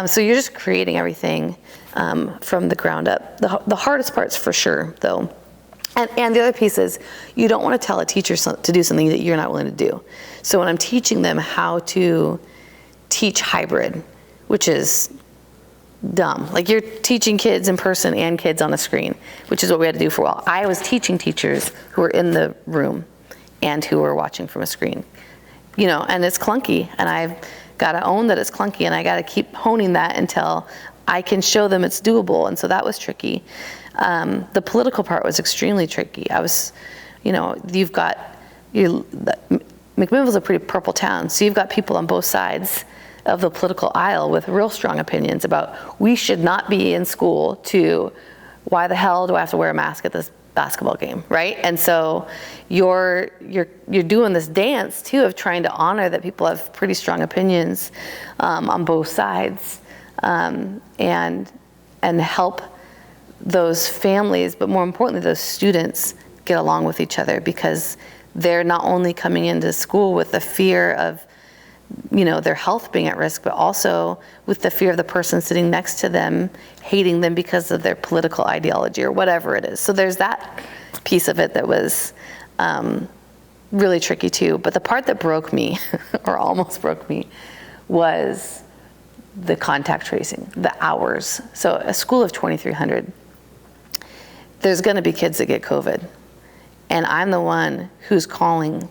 So you're just creating everything from the ground up. The hardest parts for sure, though. And the other piece is you don't want to tell a teacher to do something that you're not willing to do. So when I'm teaching them how to teach hybrid, which is dumb. Like you're teaching kids in person and kids on a screen, which is what we had to do for a while. I was teaching teachers who were in the room and who were watching from a screen, and it's clunky, and I've got to own that it's clunky, and I got to keep honing that until I can show them it's doable, and so that was tricky. The political part was extremely tricky. McMinnville's a pretty purple town, so you've got people on both sides of the political aisle with real strong opinions about we should not be in school to why the hell do I have to wear a mask at this basketball game, right? And so you're doing this dance too of trying to honor that people have pretty strong opinions on both sides, and help those families, but more importantly those students, get along with each other, because they're not only coming into school with the fear of their health being at risk, but also with the fear of the person sitting next to them hating them because of their political ideology or whatever it is. So there's that piece of it that was really tricky too. But the part that broke me, or almost broke me, was the contact tracing, the hours. So a school of 2,300, there's gonna be kids that get COVID. And I'm the one who's calling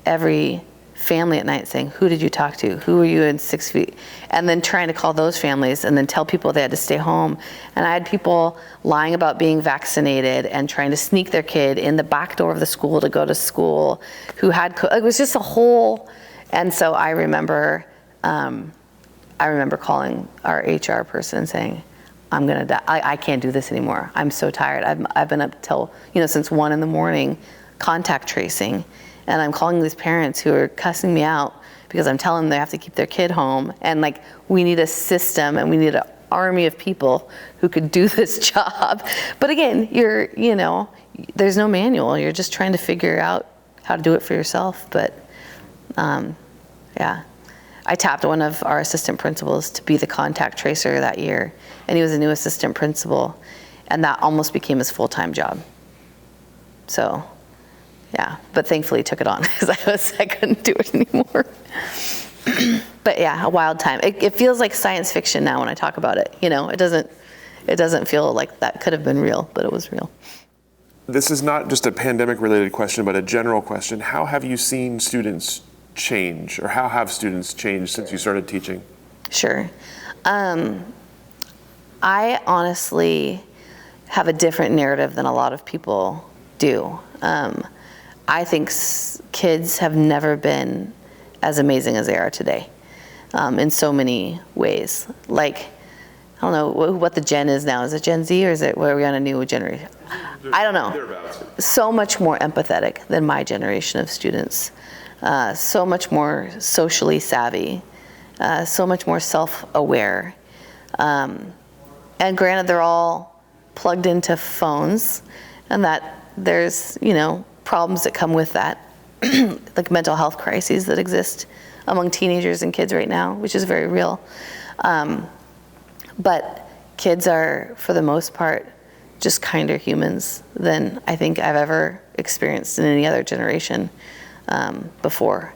every family at night saying, who did you talk to? Who were you in 6 feet? And then trying to call those families and then tell people they had to stay home. And I had people lying about being vaccinated and trying to sneak their kid in the back door of the school to go to school who had, it was just a whole, and so I remember calling our HR person and saying, I'm gonna die. I can't do this anymore. I'm so tired. I've been up till, since 1 a.m, contact tracing. And I'm calling these parents who are cussing me out because I'm telling them they have to keep their kid home. And we need a system and we need an army of people who could do this job. But again, there's no manual. You're just trying to figure out how to do it for yourself. But yeah, I tapped one of our assistant principals to be the contact tracer that year. And he was a new assistant principal. And that almost became his full-time job. So. Yeah, but thankfully he took it on because I couldn't do it anymore. But yeah, a wild time. It feels like science fiction now when I talk about it. It doesn't feel like that could have been real, but it was real. This is not just a pandemic-related question, but a general question. How have you seen students change, or how have students changed since you started teaching? Sure. I honestly have a different narrative than a lot of people do. I think kids have never been as amazing as they are today, in so many ways. I don't know what the gen is now. Is it Gen Z, or are we on a new generation? I don't know. So much more empathetic than my generation of students. So much more socially savvy. So much more self-aware. And granted, they're all plugged into phones, and that there's, problems that come with that, like mental health crises that exist among teenagers and kids right now, which is very real. But kids are, for the most part, just kinder humans than I think I've ever experienced in any other generation before.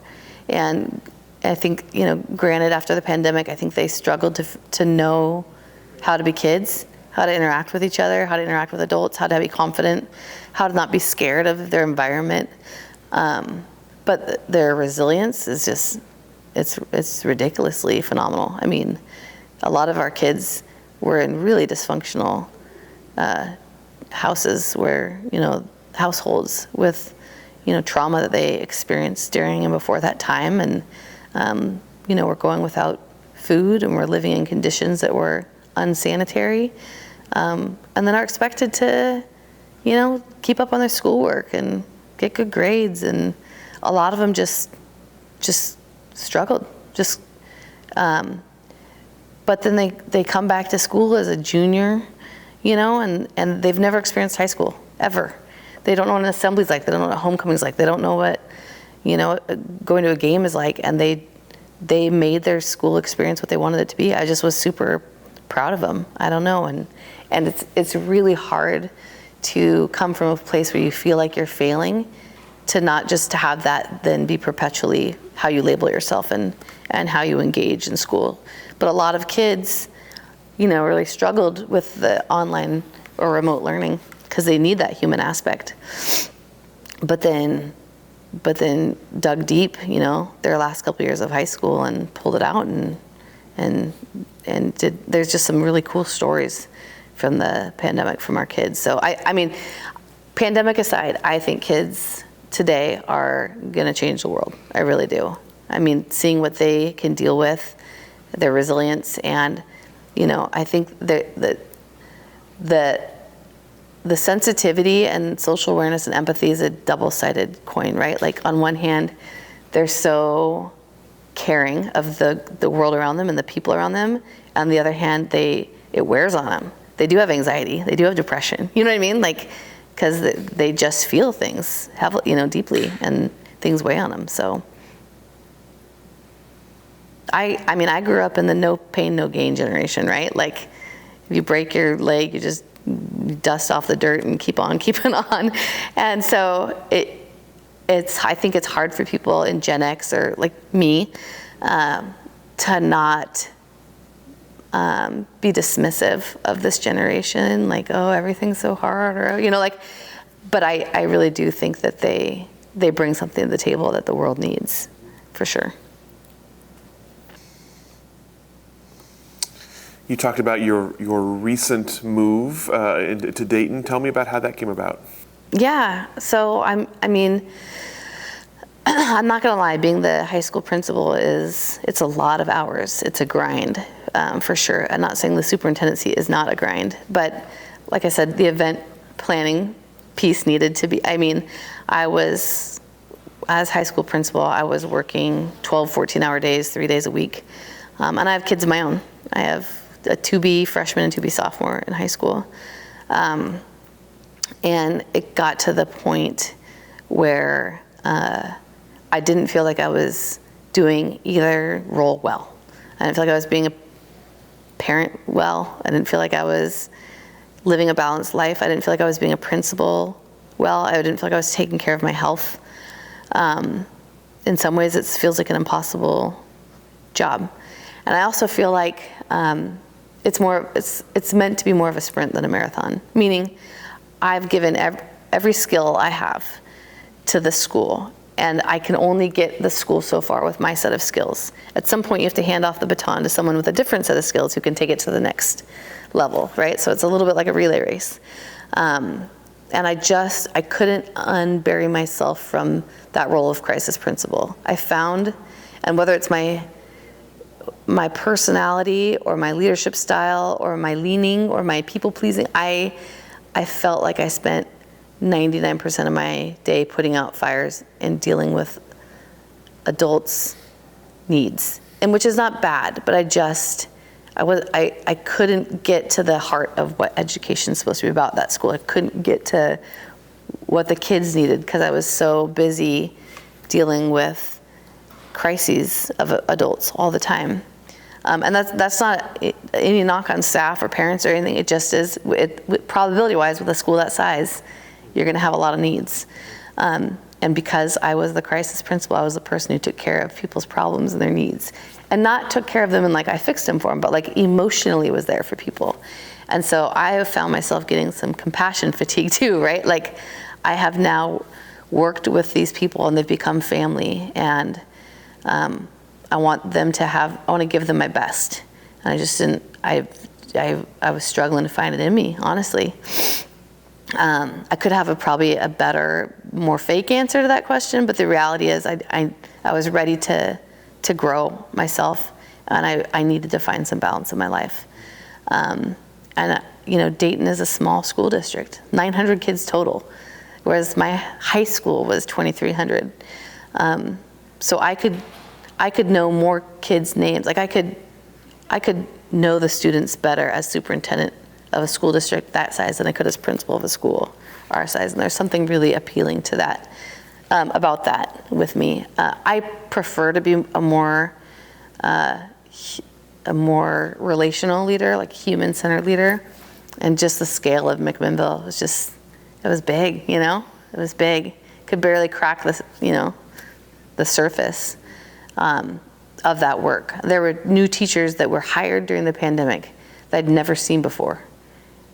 And I think, granted, after the pandemic, I think they struggled to know how to be kids, how to interact with each other, how to interact with adults, how to be confident, how to not be scared of their environment. But their resilience is just, it's ridiculously phenomenal. I mean, a lot of our kids were in really dysfunctional houses where, households with, trauma that they experienced during and before that time. And, we're going without food, and we're living in conditions that were unsanitary. And then are expected to, keep up on their schoolwork and get good grades. And a lot of them just struggled. But then they come back to school as a junior, and they've never experienced high school, ever. They don't know what an assembly's like. They don't know what homecoming's like. They don't know what, going to a game is like. And they made their school experience what they wanted it to be. I just was super proud of them. I don't know. And it's really hard to come from a place where you feel like you're failing, to not just to have that then be perpetually how you label yourself and how you engage in school. But a lot of kids, really struggled with the online or remote learning because they need that human aspect. But then dug deep, their last couple years of high school and pulled it out and and there's just some really cool stories from the pandemic from our kids. So I mean, pandemic aside, I think kids today are gonna change the world. I really do. I mean, seeing what they can deal with, their resilience, and I think that the sensitivity and social awareness and empathy is a double-sided coin, right? Like on one hand, they're so caring of the world around them and the people around them. On the other hand, it wears on them. They do have anxiety. They do have depression. You know what I mean? Like, because they just feel things deeply, and things weigh on them. So I mean, I grew up in the no pain, no gain generation, right? Like, if you break your leg, you just dust off the dirt and keep on keeping on. And so I think it's hard for people in Gen X or like me to not be dismissive of this generation, like, oh, everything's so hard, or but I really do think that they bring something to the table that the world needs, for sure. You talked about your recent move to Dayton. Tell me about how that came about. Yeah, so I mean, I'm not gonna lie, being the high school principal it's a lot of hours. It's a grind, for sure. I'm not saying the superintendency is not a grind, but like I said, the event planning piece needed to be, as high school principal, I was working 12, 14-hour days, 3 days a week. And I have kids of my own. I have a 2B freshman and 2B sophomore in high school. And it got to the point where I didn't feel like I was doing either role well. I didn't feel like I was being a parent well. I didn't feel like I was living a balanced life. I didn't feel like I was being a principal well. I didn't feel like I was taking care of my health. In some ways, it feels like an impossible job. And I also feel like it's meant to be more of a sprint than a marathon, meaning I've given every skill I have to the school, and I can only get the school so far with my set of skills. At some point, you have to hand off the baton to someone with a different set of skills who can take it to the next level, right? So it's a little bit like a relay race. And I couldn't unbury myself from that role of crisis principal. I found, and whether it's my personality or my leadership style or my leaning or my people pleasing, I felt like I spent 99% of my day putting out fires and dealing with adults' needs, and which is not bad, but I couldn't get to the heart of what education is supposed to be about, that school. I couldn't get to what the kids needed because I was so busy dealing with crises of adults all the time. And that's not any knock on staff or parents or anything. It just is, probability-wise, with a school that size, you're going to have a lot of needs. And because I was the crisis principal, I was the person who took care of people's problems and their needs. And not took care of them and like I fixed them for them, but like emotionally was there for people. And so I have found myself getting some compassion fatigue too, right? Like I have now worked with these people and they've become family, and I want to give them my best. And I just didn't, I was struggling to find it in me, honestly. I could have probably a better, more fake answer to that question, but the reality is I was ready to grow myself, and I needed to find some balance in my life. And Dayton is a small school district, 900 kids total, whereas my high school was 2,300. So I could know more kids' names. Like I could know the students better as superintendent of a school district that size than I could as principal of a school our size. And there's something really appealing to that, about that with me. I prefer to be a more relational leader, like human-centered leader. And just the scale of McMinnville was it was big, It was big. Could barely crack the surface of that work. There were new teachers that were hired during the pandemic that I'd never seen before,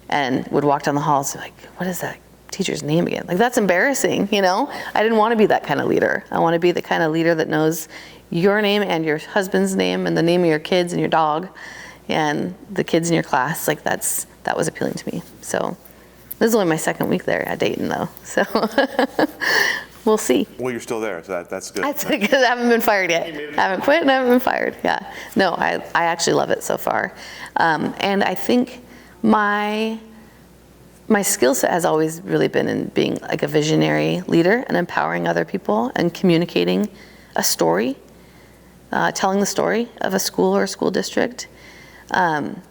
and would walk down the halls like, what is that teacher's name again? Like, that's embarrassing, I didn't want to be that kind of leader. I want to be the kind of leader that knows your name and your husband's name and the name of your kids and your dog and the kids in your class. Like that was appealing to me. So this is only my second week there at Dayton though. So we'll see. Well, you're still there, so that's good. That's because I haven't been fired yet. I haven't quit and I haven't been fired. Yeah. No, I actually love it so far. And I think my skill set has always really been in being like a visionary leader and empowering other people and communicating a story, telling the story of a school or a school district. And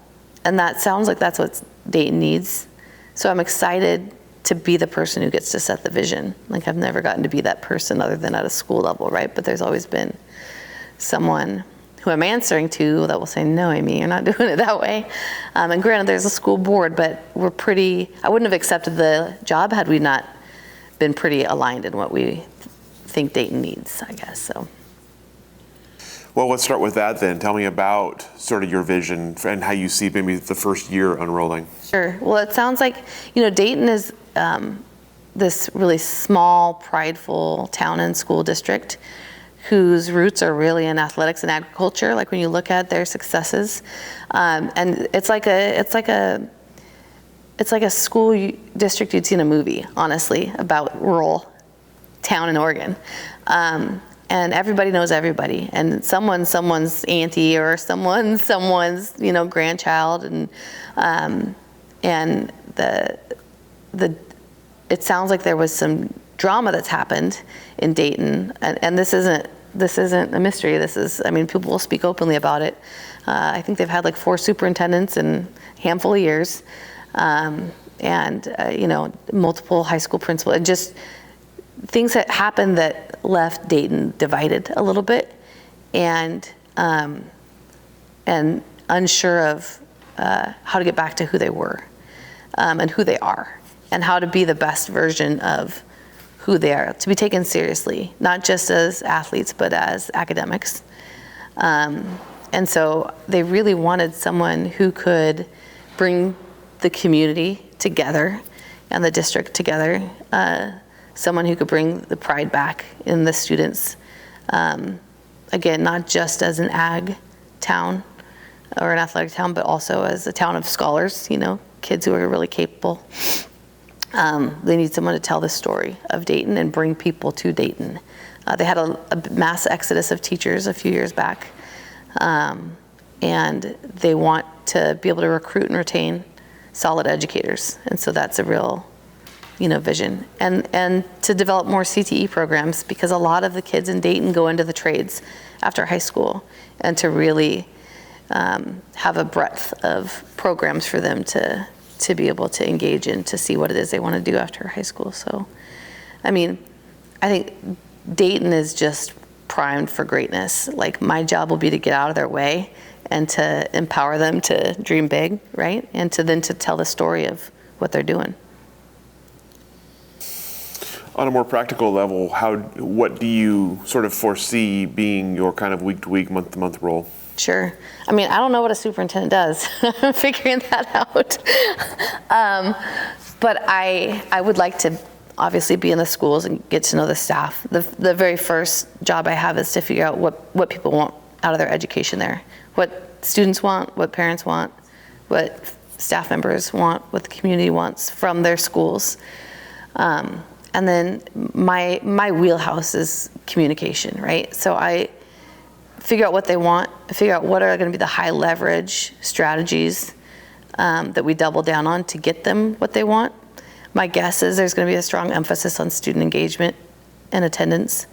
that sounds like that's what Dayton needs. So I'm excited to be the person who gets to set the vision. Like I've never gotten to be that person other than at a school level, right? But there's always been someone who I'm answering to that will say, no, Amy, you're not doing it that way. And granted, there's a school board, but I wouldn't have accepted the job had we not been pretty aligned in what we think Dayton needs, I guess, so. Well, let's start with that then. Tell me about sort of your vision and how you see maybe the first year unrolling. Sure. Well, it sounds like, Dayton is this really small, prideful town and school district whose roots are really in athletics and agriculture. Like when you look at their successes, and it's like a school district you'd see in a movie, honestly, about rural town in Oregon. And everybody knows everybody, and someone's auntie or someone's grandchild, and it sounds like there was some drama that's happened in Dayton, and this isn't a mystery. People will speak openly about it. I think they've had like 4 superintendents in a handful of years, and multiple high school principals, and just things that happened that left Dayton divided a little bit, and unsure of how to get back to who they were, and who they are, and how to be the best version of who they are, to be taken seriously, not just as athletes, but as academics. And so they really wanted someone who could bring the community together and the district together, someone who could bring the pride back in the students. Again, not just as an ag town or an athletic town, but also as a town of scholars, kids who are really capable. They need someone to tell the story of Dayton and bring people to Dayton. They had a mass exodus of teachers a few years back, and they want to be able to recruit and retain solid educators. And so that's a real, vision. And to develop more CTE programs, because a lot of the kids in Dayton go into the trades after high school, and to really have a breadth of programs for them to be able to engage in, to see what it is they want to do after high school. So, I think Dayton is just primed for greatness. Like my job will be to get out of their way and to empower them to dream big, right? And to tell the story of what they're doing. On a more practical level, what do you sort of foresee being your kind of week-to-week, month-to-month role? Sure. I don't know what a superintendent does. I'm figuring that out. But I would like to obviously be in the schools and get to know the staff. The very first job I have is to figure out what people want out of their education there. What students want, what parents want, what staff members want, what the community wants from their schools. And then my wheelhouse is communication, right? So I figure out what they want, figure out what are going to be the high leverage strategies that we double down on to get them what they want. My guess is there's going to be a strong emphasis on student engagement and attendance.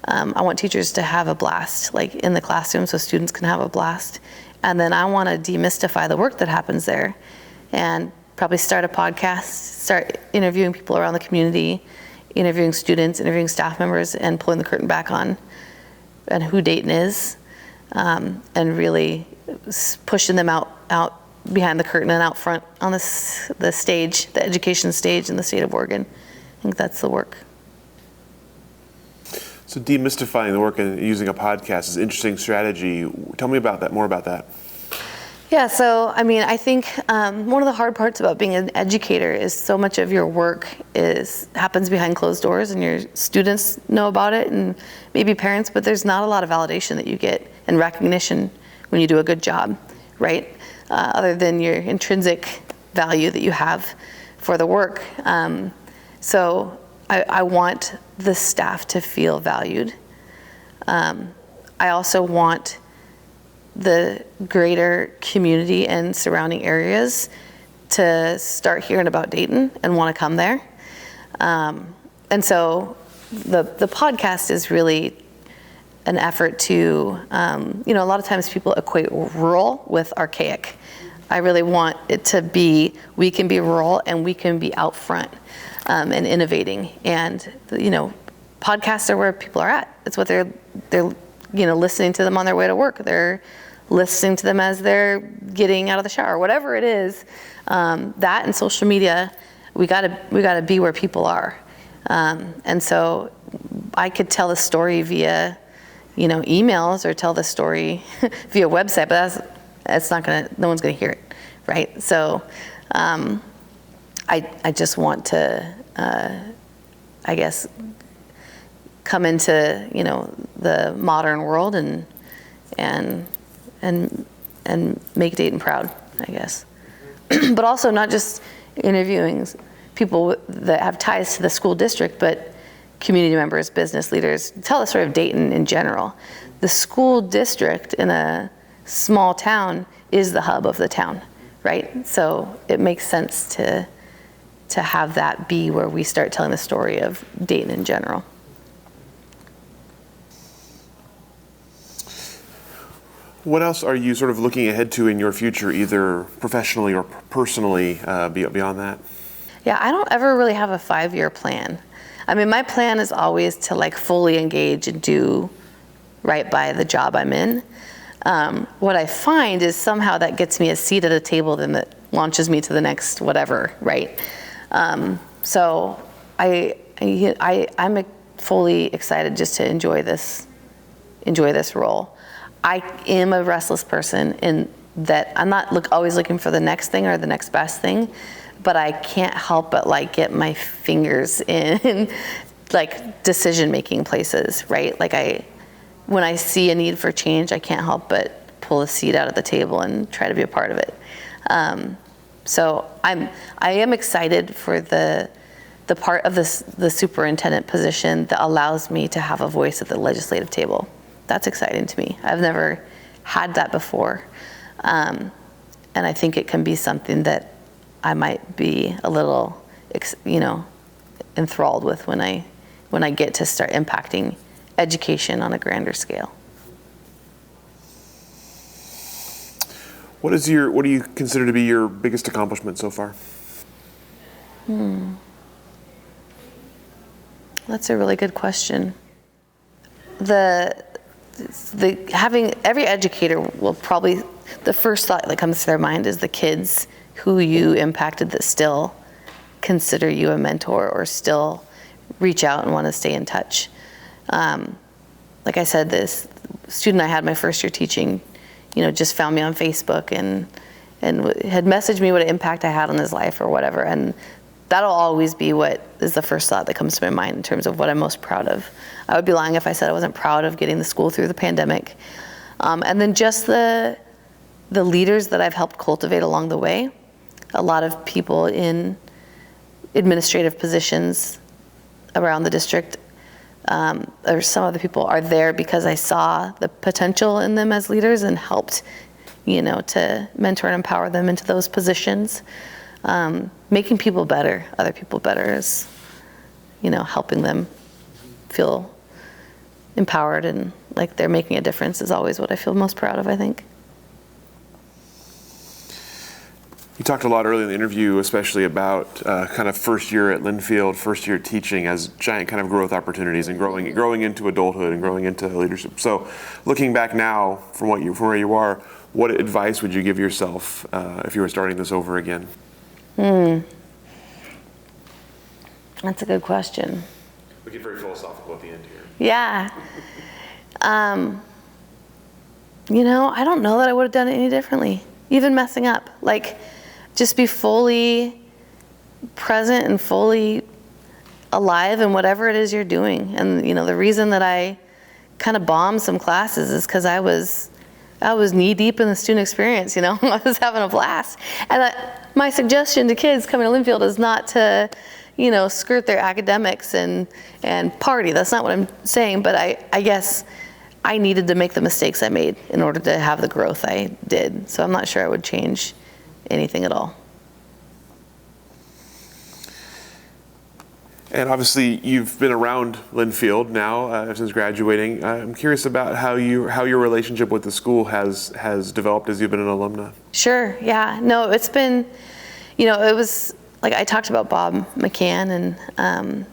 I want teachers to have a blast, like in the classroom, so students can have a blast. And then I want to demystify the work that happens there, and probably start a podcast, start interviewing people around the community, interviewing students, interviewing staff members, and pulling the curtain back on and who Dayton is, and really pushing them out behind the curtain and out front on the stage, the education stage in the state of Oregon. I think that's the work. So demystifying the work and using a podcast is an interesting strategy. Tell me about that, more about that. Yeah, so I mean, I think one of the hard parts about being an educator is so much of your work happens behind closed doors, and your students know about it, and maybe parents, but there's not a lot of validation that you get and recognition when you do a good job, right? Other than your intrinsic value that you have for the work. So I want the staff to feel valued. I also want the greater community and surrounding areas to start hearing about Dayton and want to come there. And so the podcast is really an effort to, a lot of times people equate rural with archaic. I really want it to be, we can be rural and we can be out front and innovating. And, podcasts are where people are at. It's what they're listening to them on their way to work. They're listening to them as they're getting out of the shower, whatever it is. That and social media, we gotta be where people are. And so I could tell the story via, emails, or tell the story via website, but no one's gonna hear it, right? So I just want to, I guess, come into the modern world and make Dayton proud, I guess. But also not just interviewing people that have ties to the school district, but community members, business leaders, tell the story of Dayton in general. The school district in a small town is the hub of the town, right? So it makes sense to have that be where we start telling the story of Dayton in general. What else are you sort of looking ahead to in your future, either professionally or personally, beyond that? Yeah, I don't ever really have a 5-year plan. I mean, my plan is always to fully engage and do right by the job I'm in. What I find is somehow that gets me a seat at a table, then that launches me to the next whatever, right? So I'm fully excited just to enjoy this role. I am a restless person in that I'm not always looking for the next thing or the next best thing, but I can't help but get my fingers in decision-making places, right? When I see a need for change, I can't help but pull a seat out of the table and try to be a part of it. So I am excited for the part of the superintendent position that allows me to have a voice at the legislative table. That's exciting to me. I've never had that before. And I think it can be something that I might be a little, enthralled with when I get to start impacting education on a grander scale. What do you consider to be your biggest accomplishment so far? That's a really good question. Having every educator will probably, the first thought that comes to their mind is the kids who you impacted that still consider you a mentor or still reach out and want to stay in touch. Like I said, this student I had my first year teaching, just found me on Facebook and had messaged me what impact I had on his life or whatever. And that'll always be what is the first thought that comes to my mind in terms of what I'm most proud of. I would be lying if I said I wasn't proud of getting the school through the pandemic. And then just the leaders that I've helped cultivate along the way. A lot of people in administrative positions around the district, or some of the people are there because I saw the potential in them as leaders and helped, to mentor and empower them into those positions. Making people better, other people better is, helping them feel empowered and like they're making a difference is always what I feel most proud of, I think. You talked a lot earlier in the interview, especially about kind of first year at Linfield, first year teaching as giant kind of growth opportunities and growing into adulthood and growing into leadership. So looking back now from where you are, what advice would you give yourself if you were starting this over again? That's a good question. We get very philosophical at the end here. Yeah. I don't know that I would have done it any differently. even messing up. Like, just be fully present and fully alive in whatever it is you're doing. And the reason that I kind of bombed some classes is because I was knee deep in the student experience. I was having a blast. And my suggestion to kids coming to Linfield is not to skirt their academics and party. That's not what I'm saying, but I guess I needed to make the mistakes I made in order to have the growth I did. So I'm not sure I would change anything at all. And obviously, you've been around Linfield now since graduating. I'm curious about how your relationship with the school has developed as you've been an alumna. Sure. Yeah. No, it's been, it was like I talked about Bob McCann, and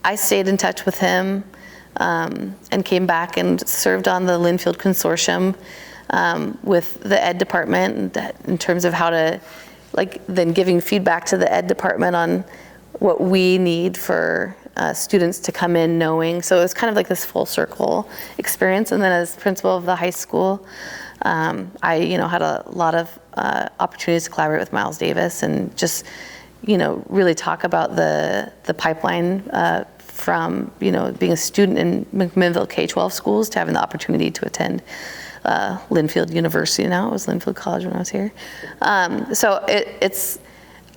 I stayed in touch with him and came back and served on the Linfield consortium with the ed department in terms of how to, then giving feedback to the ed department on what we need for students to come in knowing. So it was kind of like this full circle experience. And then as principal of the high school, I had a lot of opportunities to collaborate with Miles Davis and just really talk about the pipeline from being a student in McMinnville K-12 schools to having the opportunity to attend Linfield University. Now it was Linfield College when I was here. So it's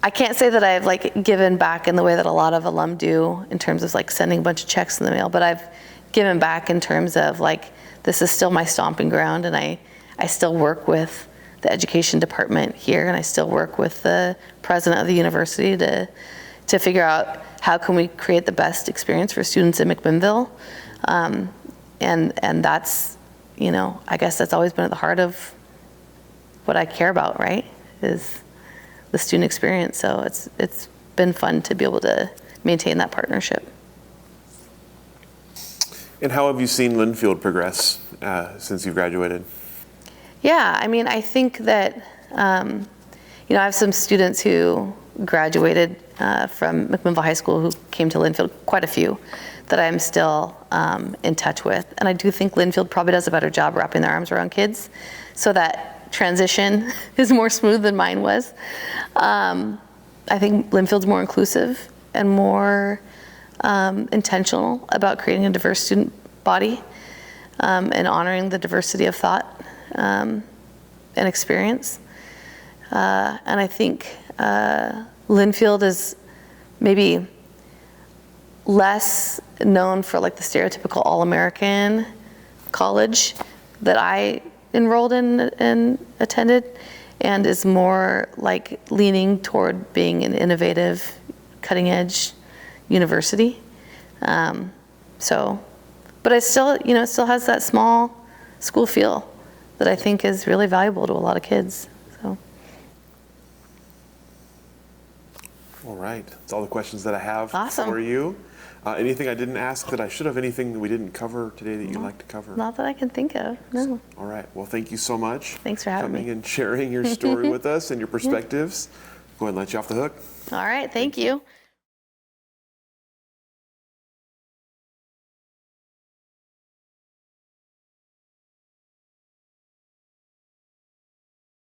I can't say that I've given back in the way that a lot of alum do in terms of sending a bunch of checks in the mail, but I've given back in terms of this is still my stomping ground, and I still work with the education department here, and I still work with the president of the university to figure out how can we create the best experience for students in McMinnville. And that's, I guess that's always been at the heart of what I care about, right? Is the student experience. So it's been fun to be able to maintain that partnership. And how have you seen Linfield progress since you've graduated? Yeah, I think that, I have some students who graduated from McMinnville High School who came to Linfield, quite a few, that I'm still in touch with. And I do think Linfield probably does a better job wrapping their arms around kids, so that transition is more smooth than mine was. I think Linfield's more inclusive and more intentional about creating a diverse student body and honoring the diversity of thought and experience. And I think Linfield is maybe less known for the stereotypical all-American college that I enrolled in and attended, and is more leaning toward being an innovative, cutting-edge university. But it still, it still has that small school feel that I think is really valuable to a lot of kids. So. All right, that's all the questions that I have Awesome. For you. Anything I didn't ask that I should have? Anything that we didn't cover today that you'd like to cover? Not that I can think of, no. All right, well, thank you so much. Thanks for having me. Coming and sharing your story with us and your perspectives. Go ahead and let you off the hook. All right, thank you.